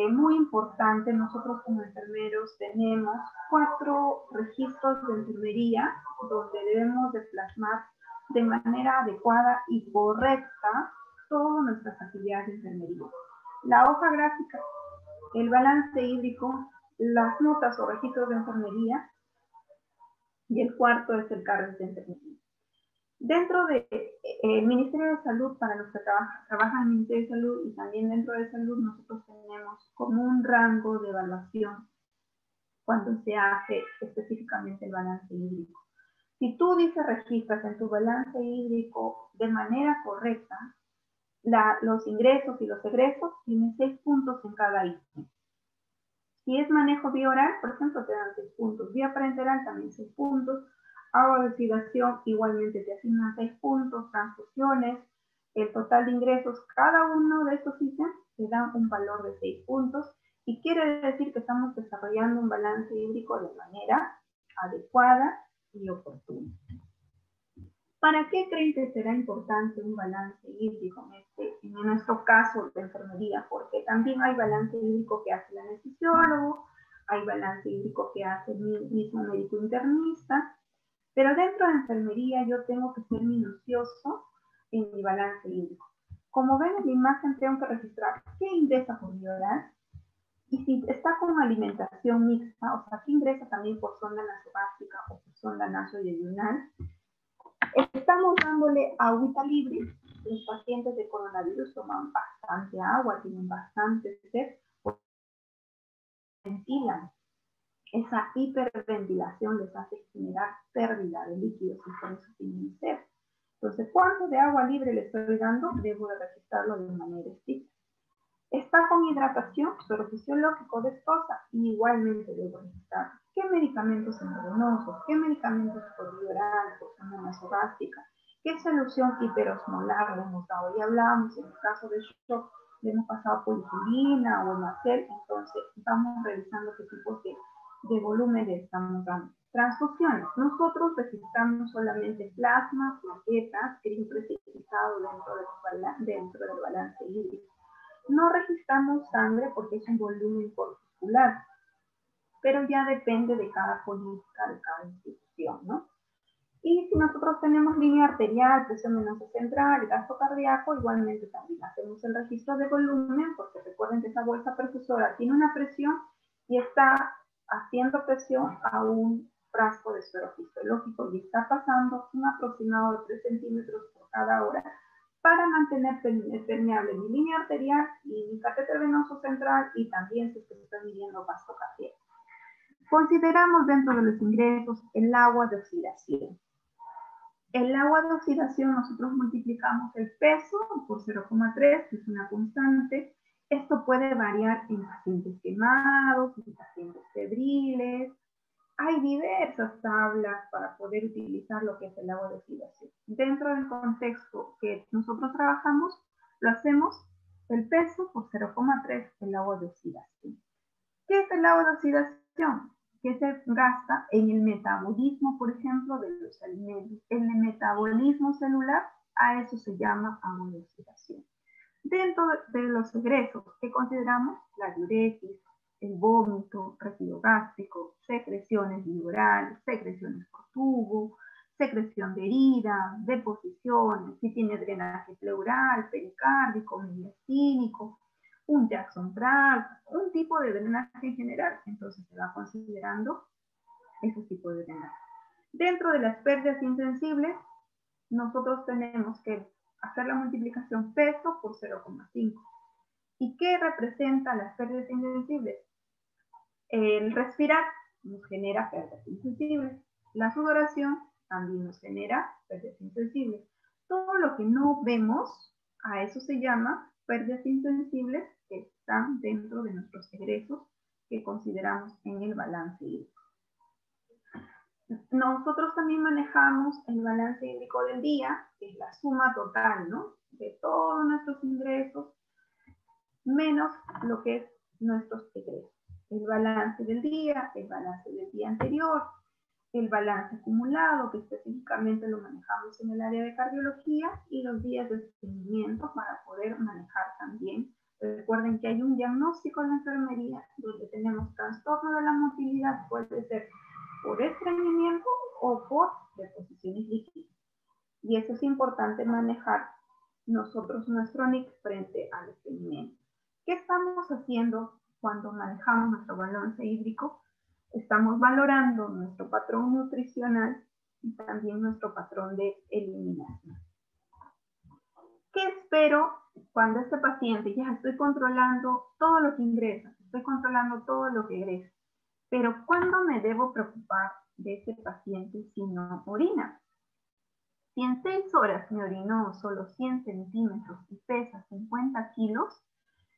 muy importante, nosotros como enfermeros tenemos 4 registros de enfermería donde debemos de plasmar de manera adecuada y correcta todas nuestras actividades de enfermería. La hoja gráfica, el balance hídrico, las notas o registros de enfermería, y el cuarto es el carnet de enfermería. Dentro del Ministerio de Salud, para los que trabajan en el Ministerio de Salud, y también dentro de Salud, nosotros tenemos como un rango de evaluación cuando se hace específicamente el balance hídrico. Si tú registras en tu balance hídrico de manera correcta los ingresos y los egresos, tienes 6 puntos en cada ítem. Si es manejo vía oral, por ejemplo, te dan 6 puntos. Vía parenteral también 6 puntos. Agua de oxidación igualmente te asignan 6 puntos. Transfusiones, el total de ingresos, cada uno de estos ítems te dan un valor de 6 puntos. Y quiere decir que estamos desarrollando un balance hídrico de manera adecuada y oportuna. ¿Para qué creen que será importante un balance hídrico en nuestro caso de enfermería? Porque también hay balance hídrico que hace el anestesiólogo, hay balance hídrico que hace el mismo médico internista, pero dentro de enfermería yo tengo que ser minucioso en mi balance hídrico. Como ven en la imagen, tengo que registrar qué ingresa por vía oral, y si está con alimentación mixta, o sea, qué ingresa también por sonda nasogástrica o por sonda nasoyeyunal. Estamos dándole agüita libre. Los pacientes de coronavirus toman bastante agua, tienen bastante sed, ventilan. Esa hiperventilación les hace generar pérdida de líquidos y por eso tienen sed. Entonces, ¿cuánto de agua libre le estoy dando? Debo de registrarlo de manera estricta. Está con hidratación suerofisiológico de esposa, y igualmente debo registrar qué medicamentos endovenosos, qué medicamentos por vía oral, por sonda nasogástrica, qué solución hiperosmolar le hemos dado. Y hablábamos en el caso de shock, le hemos pasado policilina o hemacel, entonces estamos revisando qué tipos de volumen le estamos dando. Transfusiones. Nosotros registramos solamente plasma, plaquetas, crin precipitado dentro del balance hídrico. No registramos sangre porque es un volumen corpuscular, pero ya depende de cada política, de cada institución, ¿no? Y si nosotros tenemos línea arterial, presión venosa central, gasto cardíaco, igualmente también hacemos el registro de volumen, porque recuerden que esa bolsa perfusora tiene una presión y está haciendo presión a un frasco de suero fisiológico y está pasando un aproximado de 3 centímetros por cada hora para mantener permeable mi línea arterial y mi catéter venoso central, y también se está midiendo gasto cardíaco. Consideramos dentro de los ingresos el agua de oxidación. El agua de oxidación nosotros multiplicamos el peso por 0,3, que es una constante. Esto puede variar en pacientes quemados, en pacientes febriles. Hay diversas tablas para poder utilizar lo que es el agua de oxidación. Dentro del contexto que nosotros trabajamos, lo hacemos el peso por 0,3 el agua de oxidación. ¿Qué es el agua de oxidación? Que se gasta en el metabolismo, por ejemplo, de los alimentos. En el metabolismo celular, a eso se llama agua de oxidación. Dentro de los egresos que consideramos la diuresis, el vómito, residuo gástrico, secreciones biorales, secreciones por tubo, secreción de herida, deposiciones, si tiene drenaje pleural, pericárdico, mediastínico, un Jackson Tract, un tipo de drenaje en general, entonces se va considerando ese tipo de drenaje. Dentro de las pérdidas insensibles, nosotros tenemos que hacer la multiplicación peso por 0,5. ¿Y qué representa las pérdidas insensibles? El respirar nos genera pérdidas insensibles. La sudoración también nos genera pérdidas insensibles. Todo lo que no vemos, a eso se llama pérdidas insensibles, que están dentro de nuestros egresos que consideramos en el balance hídrico. Nosotros también manejamos el balance hídrico del día, que es la suma total, ¿no?, de todos nuestros ingresos, menos lo que es nuestros egresos. El balance del día, el balance del día anterior, el balance acumulado, que específicamente lo manejamos en el área de cardiología, y los días de seguimiento para poder manejar también. Recuerden que hay un diagnóstico en la enfermería donde tenemos trastorno de la motilidad, puede ser por estreñimiento o por deposiciones líquidas. Y eso es importante manejar nosotros nuestro NIC frente al estreñimiento. ¿Qué estamos haciendo cuando manejamos nuestro balance hídrico? Estamos valorando nuestro patrón nutricional y también nuestro patrón de eliminación. ¿Qué espero cuando este paciente ya estoy controlando todo lo que ingresa, estoy controlando todo lo que egresa? Pero ¿cuándo me debo preocupar de este paciente si no orina. Si en 6 horas me orinó solo 100 centímetros y pesa 50 kilos,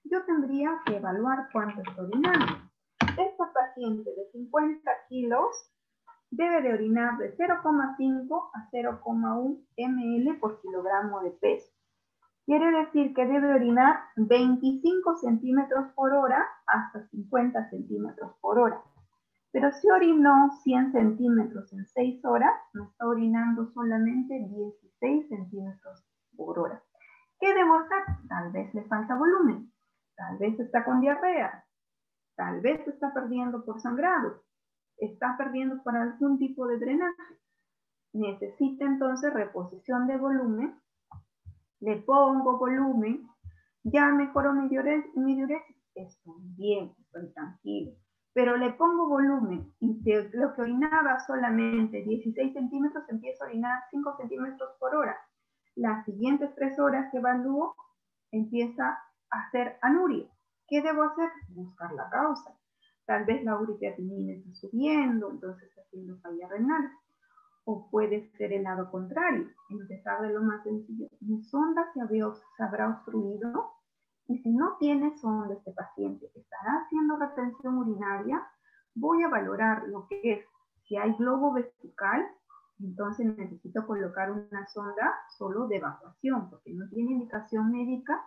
yo tendría que evaluar cuánto está orinando. Esta paciente de 50 kilos debe de orinar de 0,5 a 0,1 ml por kilogramo de peso. Quiere decir que debe orinar 25 centímetros por hora hasta 50 centímetros por hora. Pero si orinó 100 centímetros en 6 horas, me está orinando solamente 16 centímetros por hora. ¿Qué debo hacer? Tal vez le falta volumen, tal vez está con diarrea, tal vez está perdiendo por sangrado, está perdiendo por algún tipo de drenaje. Necesita entonces reposición de volumen. Le pongo volumen, ya mejoró mi diuresis, estoy bien, estoy tranquilo. Pero le pongo volumen y de lo que orinaba solamente 16 centímetros, empiezo a orinar 5 centímetros por hora. Las siguientes 3 horas que evalúo, empieza a hacer anuria. ¿Qué debo hacer? Buscar la causa. Tal vez la uricatimina está subiendo, entonces está haciendo falla renal. O puede ser el lado contrario, empezar de lo más sencillo. Mi sonda se habrá obstruido, y si no tiene sonda este paciente, estará haciendo retención urinaria. Voy a valorar lo que es, si hay globo vesical, entonces necesito colocar una sonda solo de evacuación, porque no tiene indicación médica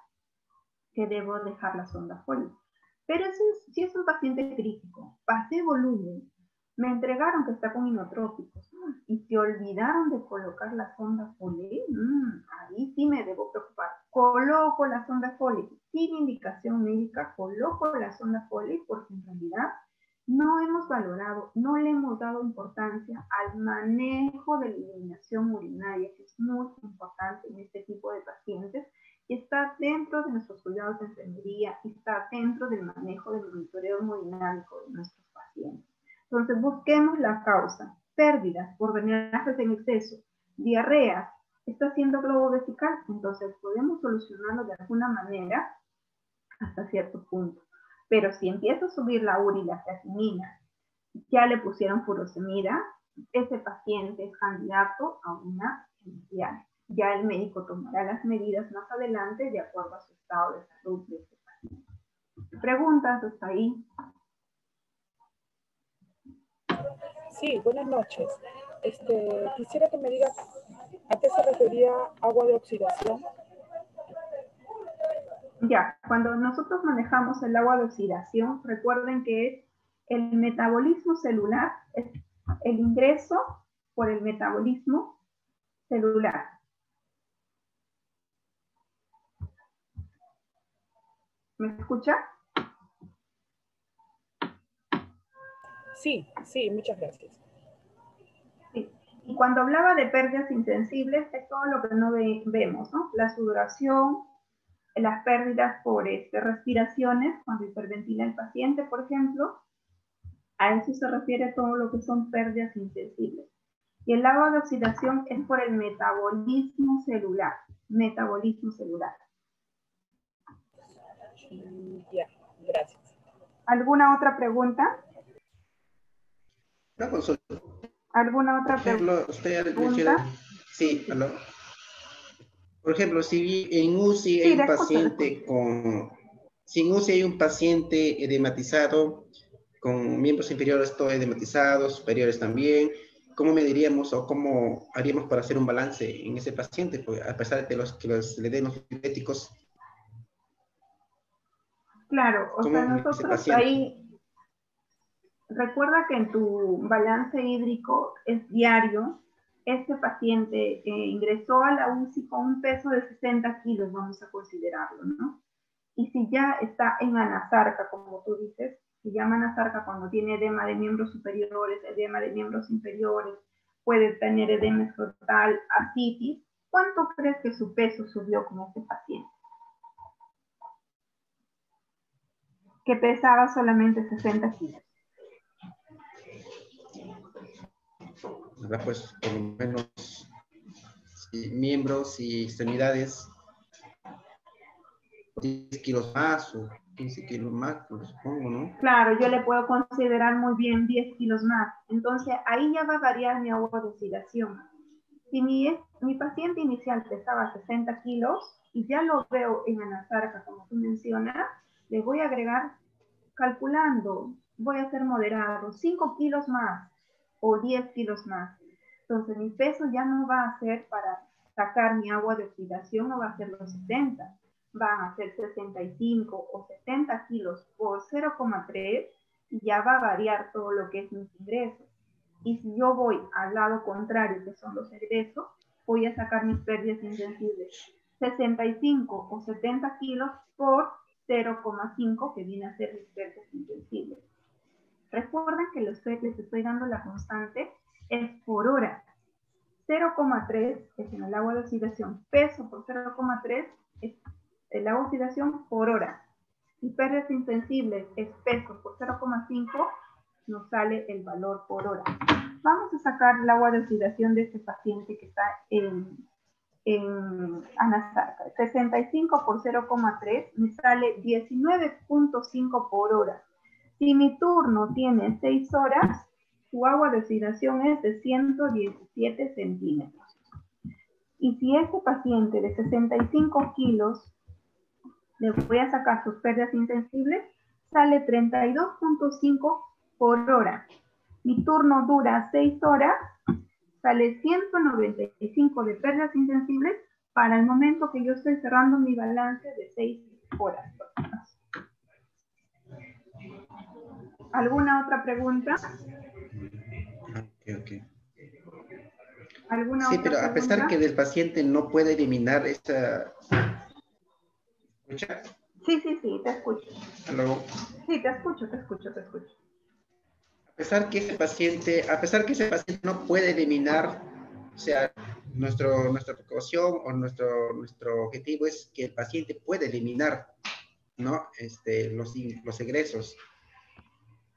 que debo dejar la sonda fuera. Pero si es un paciente crítico, pasé volumen, me entregaron que está con inotrópicos y se olvidaron de colocar la sonda Foley, ahí sí me debo preocupar. Coloco la sonda Foley sin indicación médica, coloco la sonda Foley porque en realidad no hemos valorado, no le hemos dado importancia al manejo de la eliminación urinaria, que es muy importante en este tipo de pacientes, y está dentro de nuestros cuidados de enfermería, y está dentro del manejo del monitoreo hemodinámico de nuestros pacientes. Entonces, busquemos la causa. Pérdidas por drenajes en exceso, diarreas, está haciendo globo vesical, entonces podemos solucionarlo de alguna manera hasta cierto punto. Pero si empieza a subir la uri y la creatinina, ya le pusieron furosemida, ese paciente es candidato a una hemodiálisis. Ya el médico tomará las medidas más adelante de acuerdo a su estado de salud de ese paciente. ¿Preguntas hasta ahí? Sí, buenas noches. Quisiera que me digas a qué se refería agua de oxidación. Ya, cuando nosotros manejamos el agua de oxidación, recuerden que es el metabolismo celular, es el ingreso por el metabolismo celular. ¿Me escucha? Sí, muchas gracias. Sí. Y cuando hablaba de pérdidas insensibles, es todo lo que no vemos, ¿no? La sudoración, las pérdidas por respiraciones, cuando hiperventila el paciente, por ejemplo, a eso se refiere todo lo que son pérdidas insensibles. Y el agua de oxidación es por el metabolismo celular. Metabolismo celular. Ya, gracias. ¿Alguna otra pregunta? Una consulta. ¿Alguna otra Por ejemplo, usted menciona, sí, ¿aló? Por ejemplo, si en UCI hay un paciente si en UCI hay un paciente edematizado, con miembros inferiores todo edematizados, superiores también, ¿cómo mediríamos o cómo haríamos para hacer un balance en ese paciente? Pues, a pesar de que le den los diuréticos. Claro, o sea, nosotros ahí, recuerda que en tu balance hídrico es diario. Este paciente ingresó a la UCI con un peso de 60 kilos, vamos a considerarlo, ¿no? Y si ya está en anasarca, como tú dices, se llama anasarca cuando tiene edema de miembros superiores, edema de miembros inferiores, puede tener edema escrotal, ascitis. ¿Cuánto crees que su peso subió con este paciente? Que pesaba solamente 60 kilos. Pues por lo menos miembros y extremidades 10 kilos más o 15 kilos más, pues, supongo, ¿no? Claro, yo le puedo considerar muy bien 10 kilos más. Entonces, ahí ya va a variar mi agua de oxidación. Si mi paciente inicial pesaba 60 kilos y ya lo veo en Anasarca, como tú mencionas, le voy a agregar, calculando, voy a ser moderado, 5 kilos más o 10 kilos más. Entonces, mi peso ya no va a ser para sacar mi agua de oxidación, no va a ser los 70, van a ser 65 o 70 kilos por 0,3 y ya va a variar todo lo que es mis ingresos. Y si yo voy al lado contrario, que son los egresos, voy a sacar mis pérdidas insensibles. 65 o 70 kilos por 0,5, que viene a ser mis pérdidas insensibles. Recuerden que les estoy dando la constante, es por hora. 0,3 es en el agua de oxidación. Peso por 0,3 es el agua de oxidación por hora. Y pérdidas insensibles es peso por 0,5, nos sale el valor por hora. Vamos a sacar el agua de oxidación de este paciente que está en Anasarca. 65 por 0,3 me sale 19,5 por hora. Si mi turno tiene 6 horas, su agua de oxidación es de 117 centímetros. Y si este paciente de 65 kilos le voy a sacar sus pérdidas insensibles, sale 32,5 por hora. Mi turno dura 6 horas, sale 195 de pérdidas insensibles para el momento que yo estoy cerrando mi balance de 6 horas. ¿Alguna otra pregunta? Ok. ¿Alguna Sí, otra pero a pesar pregunta? que el paciente no puede eliminar esa... ¿Escucha? Sí, te escucho. ¿Aló? Sí, te escucho. A pesar que ese paciente no puede eliminar, o sea, nuestra precaución o nuestro objetivo es que el paciente pueda eliminar, ¿no? Los egresos.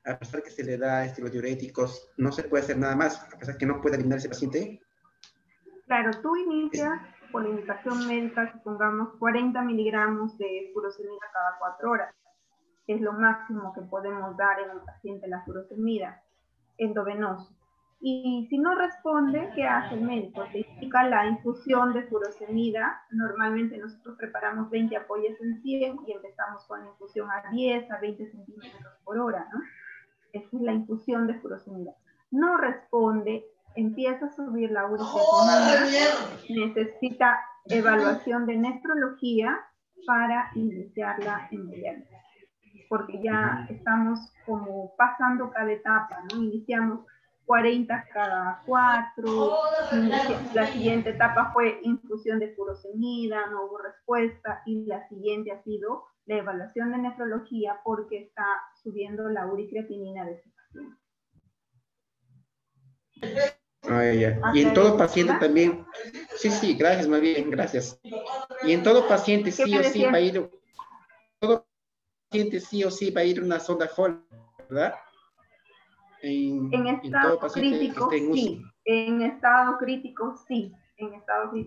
A pesar que se le da los diuréticos, no se puede hacer nada más, a pesar que no puede eliminar ese paciente. Claro, tú inicias por indicación médica, supongamos 40 miligramos de furosemida cada 4 horas. Es lo máximo que podemos dar en un paciente la furosemida endovenoso. Y si no responde, ¿qué hace el médico? Te indica la infusión de furosemida. Normalmente nosotros preparamos 20 ampollas en 100 y empezamos con la infusión a 10 a 20 centímetros por hora, ¿no? Esa es la infusión de furosemida. No responde, empieza a subir la uricetina, necesita evaluación de nefrología para iniciarla en diálisis. Porque ya estamos como pasando cada etapa, ¿no? Iniciamos 40 cada 4, la siguiente etapa fue infusión de furosemida, no hubo respuesta, y la siguiente ha sido la evaluación de nefrología porque está subiendo la uricreatinina de ese paciente. Y en todo paciente también, sí, gracias, más bien, gracias. Y en todo paciente sí o sí va a ir, todo paciente sí o sí va a ir una sonda Foley, ¿verdad? En estado crítico, sí. En estado crítico, sí.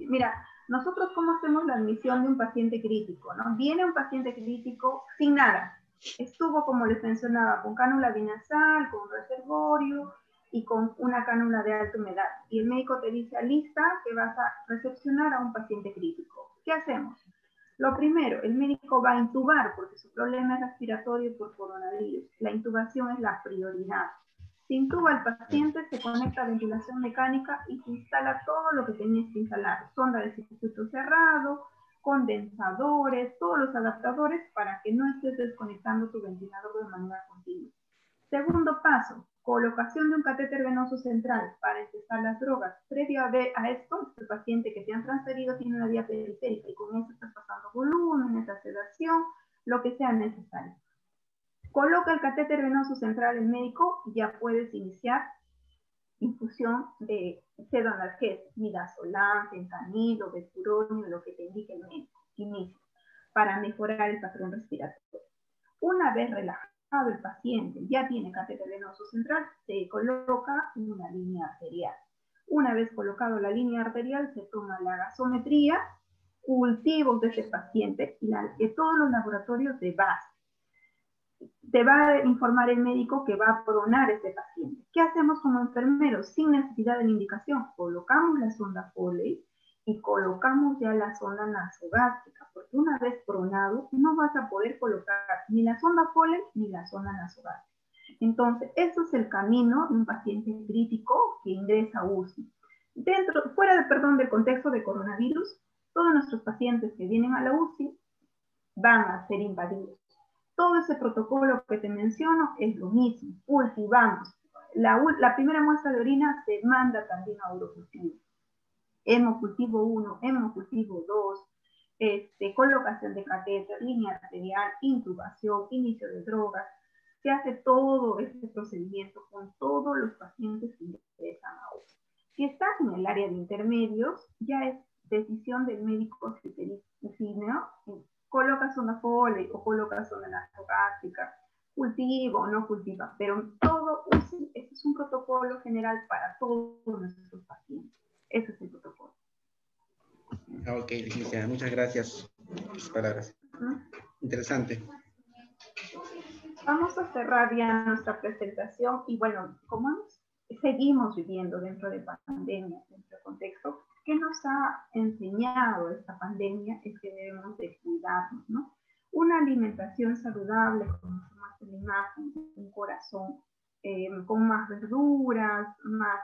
Mira, nosotros cómo hacemos la admisión de un paciente crítico, ¿no? Viene un paciente crítico sin nada. Estuvo, como les mencionaba, con cánula binasal, con reservorio y con una cánula de alta humedad. Y el médico te dice, lista, que vas a recepcionar a un paciente crítico. ¿Qué hacemos? Lo primero, el médico va a intubar porque su problema es respiratorio por coronavirus. La intubación es la prioridad. Se intuba al paciente, se conecta a ventilación mecánica y se instala todo lo que tenías que instalar. Sonda de circuito cerrado, condensadores, todos los adaptadores para que no estés desconectando tu ventilador de manera continua. Segundo paso, colocación de un catéter venoso central para empezar las drogas. Previo a esto, el paciente que te han transferido tiene una vía periférica y con eso estás pasando volumen, esa sedación, lo que sea necesario. Coloca el catéter venoso central el médico y ya puedes iniciar infusión de pseudoanalgésicos, midazolam, fentanilo, beturonio, lo que te indique el médico. Inicia para mejorar el patrón respiratorio. Una vez relajado el paciente, ya tiene catéter venoso central, se coloca una línea arterial. Una vez colocado la línea arterial, se toma la gasometría, cultivos de ese paciente y todos los laboratorios de base. te va a informar el médico que va a pronar ese paciente. ¿Qué hacemos como enfermeros? Sin necesidad de la indicación, colocamos la sonda Foley y colocamos ya la sonda nasogástrica, porque una vez pronado no vas a poder colocar ni la sonda Foley ni la sonda nasogástrica. Entonces, eso es el camino de un paciente crítico que ingresa a UCI. Fuera del contexto de coronavirus, todos nuestros pacientes que vienen a la UCI van a ser invadidos. Todo ese protocolo que te menciono es lo mismo. Cultivamos. La primera muestra de orina se manda también a urocultivo. Hemocultivo 1, hemocultivo 2, colocación de catéter, línea arterial, intubación, inicio de drogas. Se hace todo este procedimiento con todos los pacientes que ingresan a UCI. Si estás en el área de intermedios, ya es decisión del médico si ¿no? Colocas sonda Foley o colocas sonda nasogástrica, cultiva o no cultiva, pero todo UCI, este es un protocolo general para todos nuestros pacientes. Ese es el protocolo. Ok, licenciada, muchas gracias por sus palabras. Interesante. Vamos a cerrar ya nuestra presentación y bueno, como seguimos viviendo dentro de pandemia, dentro del contexto, ¿qué nos ha enseñado esta pandemia? Es que debemos de cuidarnos, ¿no? Una alimentación saludable, como se muestra en la imagen, un corazón con más verduras, más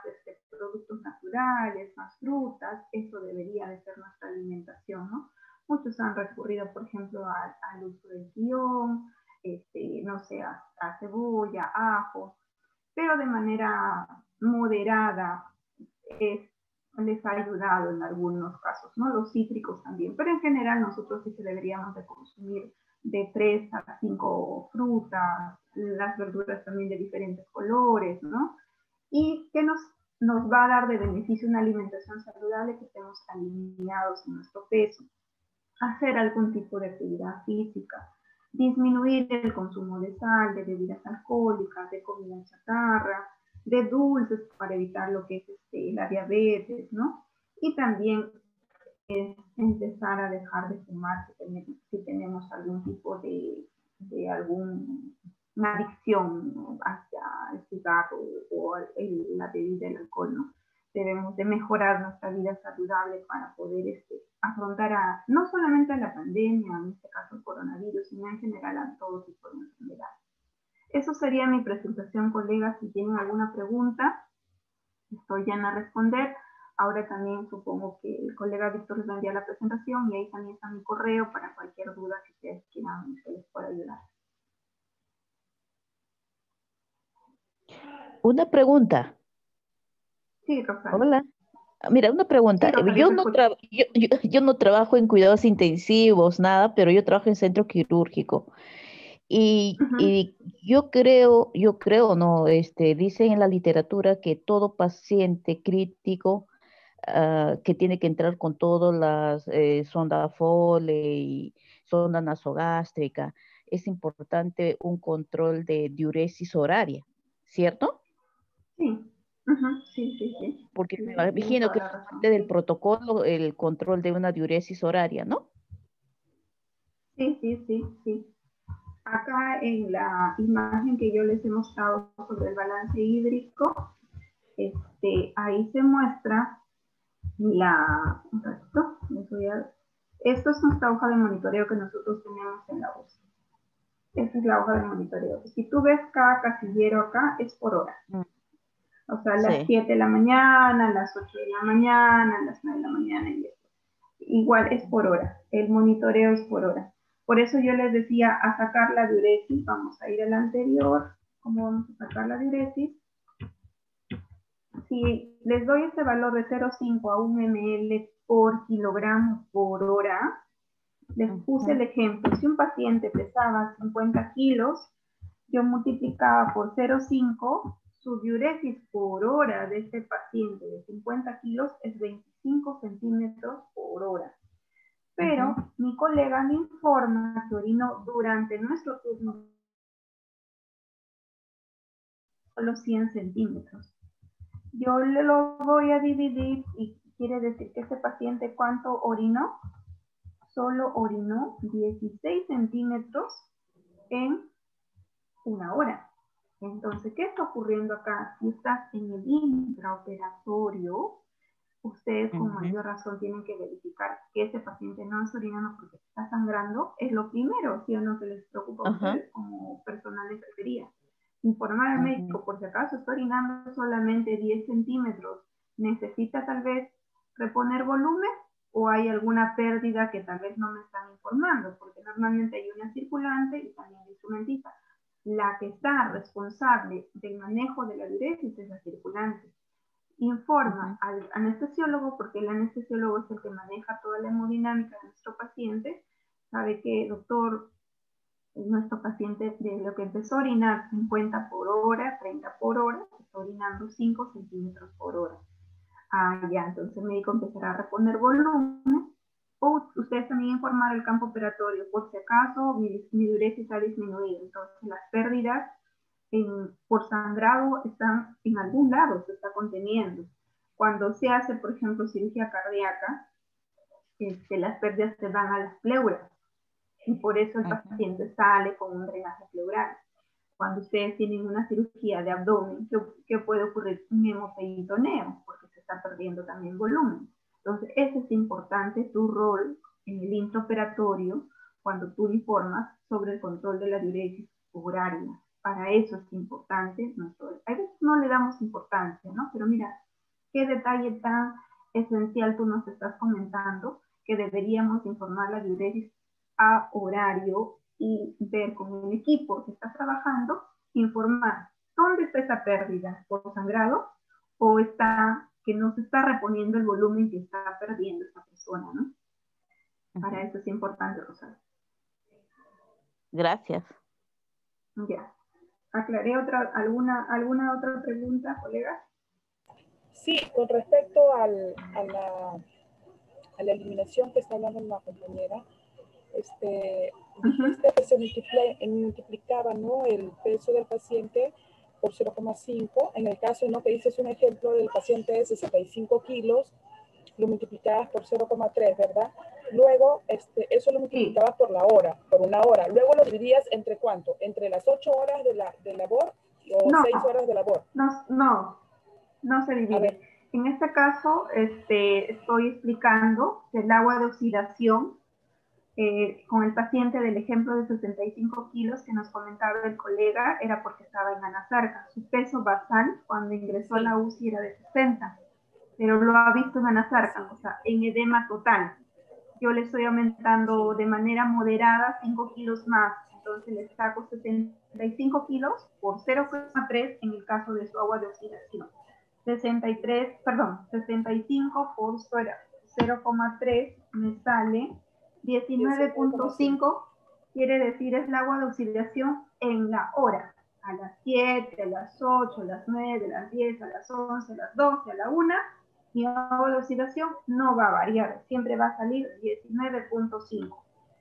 productos naturales, más frutas, eso debería de ser nuestra alimentación, ¿no? Muchos han recurrido, por ejemplo, al uso del guión, no sé, a cebolla, ajo, pero de manera moderada les ha ayudado en algunos casos, ¿no? Los cítricos también, pero en general nosotros sí que deberíamos de consumir de 3 a 5 frutas, las verduras también de diferentes colores, ¿no? Y que nos va a dar de beneficio una alimentación saludable, que estemos alineados en nuestro peso, hacer algún tipo de actividad física, disminuir el consumo de sal, de bebidas alcohólicas, de comida chatarra, de dulces para evitar lo que es la diabetes, ¿no? Y también empezar a dejar de fumar si tenemos algún tipo de una adicción hacia el cigarro o la bebida del alcohol, ¿no? Debemos de mejorar nuestra vida saludable para poder afrontar no solamente a la pandemia, en este caso el coronavirus, sino en general a todo tipo de enfermedades. Eso sería mi presentación, colegas. Si tienen alguna pregunta, estoy ya a responder. Ahora también supongo que el colega Víctor les va a enviar la presentación y ahí también está mi correo para cualquier duda que ustedes quieran que les pueda ayudar. Una pregunta. Sí, Rosario. Hola. Mira, una pregunta. Sí, Rosario, yo no trabajo en cuidados intensivos, nada, pero yo trabajo en centro quirúrgico. Y yo creo, no, dicen en la literatura que todo paciente crítico que tiene que entrar con todas las sonda Foley, sonda nasogástrica, es importante un control de diuresis horaria, ¿cierto? Sí. Sí. Porque Sí, me tienes imagino toda que la es razón. parte del protocolo el control de una diuresis horaria, ¿no? Sí. Acá en la imagen que yo les he mostrado sobre el balance hídrico, ahí se muestra esto es nuestra hoja de monitoreo que nosotros tenemos en la UCI. Esta es la hoja de monitoreo. Si tú ves cada casillero acá, es por hora. O sea, Sí. las 7 de la mañana, las 8 de la mañana, las 9 de la mañana y eso. Igual es por hora. El monitoreo es por hora. Por eso yo les decía a sacar la diuresis. Vamos a ir al anterior. ¿Cómo vamos a sacar la diuresis? Si les doy este valor de 0,5 a 1 ml por kilogramo por hora, les puse el ejemplo. Si un paciente pesaba 50 kilos, yo multiplicaba por 0,5, su diuresis por hora de este paciente de 50 kilos es 25 centímetros por hora. Pero mi colega me informa que orinó durante nuestro turno solo 100 centímetros. Yo lo voy a dividir y quiere decir que ese paciente, ¿cuánto orinó? Solo orinó 16 centímetros en 1 hora. Entonces, ¿qué está ocurriendo acá? Si estás en el intraoperatorio, ustedes con mayor razón tienen que verificar que ese paciente no está orinando porque está sangrando. Es lo primero, ¿sí o no?, que les preocupa a ustedes como personal de enfermería. Informar al médico, por si acaso está orinando solamente 10 centímetros, ¿necesita tal vez reponer volumen o hay alguna pérdida que tal vez no me están informando? Porque normalmente hay una circulante y también la instrumentista. La que está responsable del manejo de la diuresis es la circulante. Informa al anestesiólogo, porque el anestesiólogo es el que maneja toda la hemodinámica de nuestro paciente. Sabe que, doctor, nuestro paciente de lo que empezó a orinar 50 por hora, 30 por hora, está orinando 5 centímetros por hora. Ya, entonces el médico empezará a reponer volumen. O ustedes también informar al campo operatorio, por si acaso mi diuresis ha disminuido. Entonces las pérdidas por sangrado están en algún lado, se está conteniendo. Cuando se hace, por ejemplo, cirugía cardíaca, las pérdidas se van a las pleuras y por eso el paciente sale con un drenaje pleural. Cuando ustedes tienen una cirugía de abdomen, ¿qué puede ocurrir? Un hemoperitoneo, porque se está perdiendo también volumen. Entonces, eso es importante, tu rol en el intraoperatorio, cuando tú informas sobre el control de la diuresis horaria. Para eso es importante. A veces no le damos importancia, ¿no? Pero mira, qué detalle tan esencial tú nos estás comentando, que deberíamos informar la diuresis a horario y ver con el equipo que está trabajando, informar dónde está esa pérdida, por sangrado, o está que no se está reponiendo el volumen que está perdiendo esta persona, ¿no? Para eso es importante, Rosario. Gracias. Ya. ¿Aclaré alguna otra pregunta, colegas? Sí, con respecto a la eliminación que está hablando la compañera, dijiste que se multiplicaba, ¿no?, el peso del paciente por 0,5. En el caso, ¿no?, que dices un ejemplo del paciente de 65 kilos, lo multiplicabas por 0,3, ¿verdad? Luego, eso lo multiplicabas por la hora, por 1 hora. Luego lo dividías entre ¿cuánto? ¿Entre las 8 horas de labor o 6 horas de labor? No se divide. En este caso, estoy explicando que el agua de oxidación, con el paciente del ejemplo de 65 kilos que nos comentaba el colega, era porque estaba en anasarca. Su peso basal cuando ingresó a la UCI era de 60, pero lo ha visto en anasarca, o sea, en edema total. Yo le estoy aumentando de manera moderada 5 kilos más, entonces le saco 65 kilos por 0,3 en el caso de su agua de oxidación. 65 por 0,3 me sale 19.5, quiere decir es el agua de oxidación en la hora, a las 7, a las 8, a las 9, a las 10, a las 11, a las 12, a la 1, mi agua de oxidación no va a variar, siempre va a salir 19.5.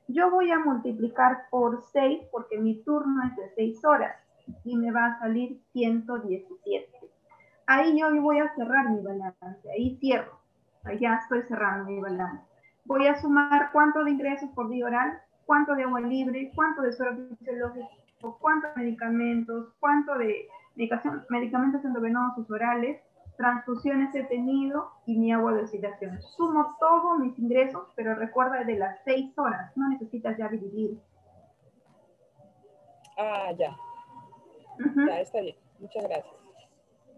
Yo voy a multiplicar por 6 porque mi turno es de 6 horas y me va a salir 117. Ahí yo voy a cerrar mi balance, ahí cierro, ahí ya estoy cerrando mi balance. Voy a sumar cuánto de ingresos por vía oral, cuánto de agua libre, cuánto de suero fisiológico, cuántos medicamentos, cuánto de medicamentos endovenosos orales, transfusiones he tenido y mi agua de oxidación. Sumo todos mis ingresos, pero recuerda de las 6 horas, no necesitas ya dividir. Ya. Ya, está bien. Muchas gracias.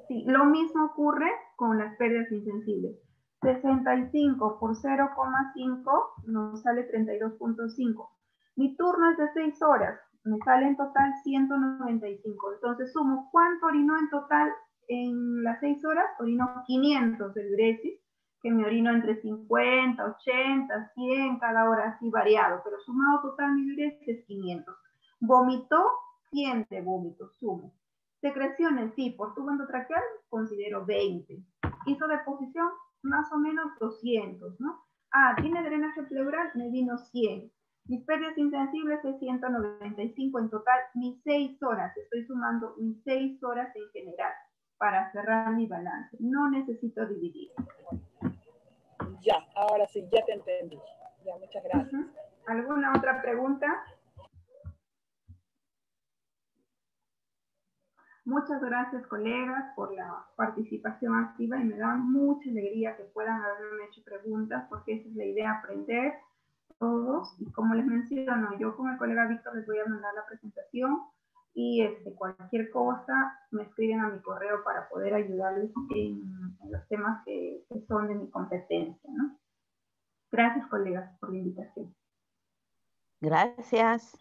Sí, lo mismo ocurre con las pérdidas insensibles. 65 por 0,5 nos sale 32.5. Mi turno es de 6 horas, me sale en total 195. Entonces sumo cuánto orinó en total en las 6 horas. Orinó 500 de diuresis, que me orino entre 50, 80, 100 cada hora, así variado, pero sumado total mi diuresis es 500. Vomitó 100 de vómito, sumo. Secreciones, sí, por tubo endotraqueal considero 20. Hizo deposición, más o menos 200, ¿no? Tiene drenaje pleural, me vino 100. Mis pérdidas insensibles es 195 en total, mis 6 horas. Estoy sumando mis 6 horas en general para cerrar mi balance. No necesito dividir. Ya, ahora sí, ya te entendí. Ya, muchas gracias. ¿Alguna otra pregunta? Muchas gracias, colegas, por la participación activa y me da mucha alegría que puedan haberme hecho preguntas porque esa es la idea, aprender todos. Y como les menciono, yo con el colega Víctor les voy a mandar la presentación y cualquier cosa me escriben a mi correo para poder ayudarles en los temas que son de mi competencia, ¿no? Gracias, colegas, por la invitación. Gracias.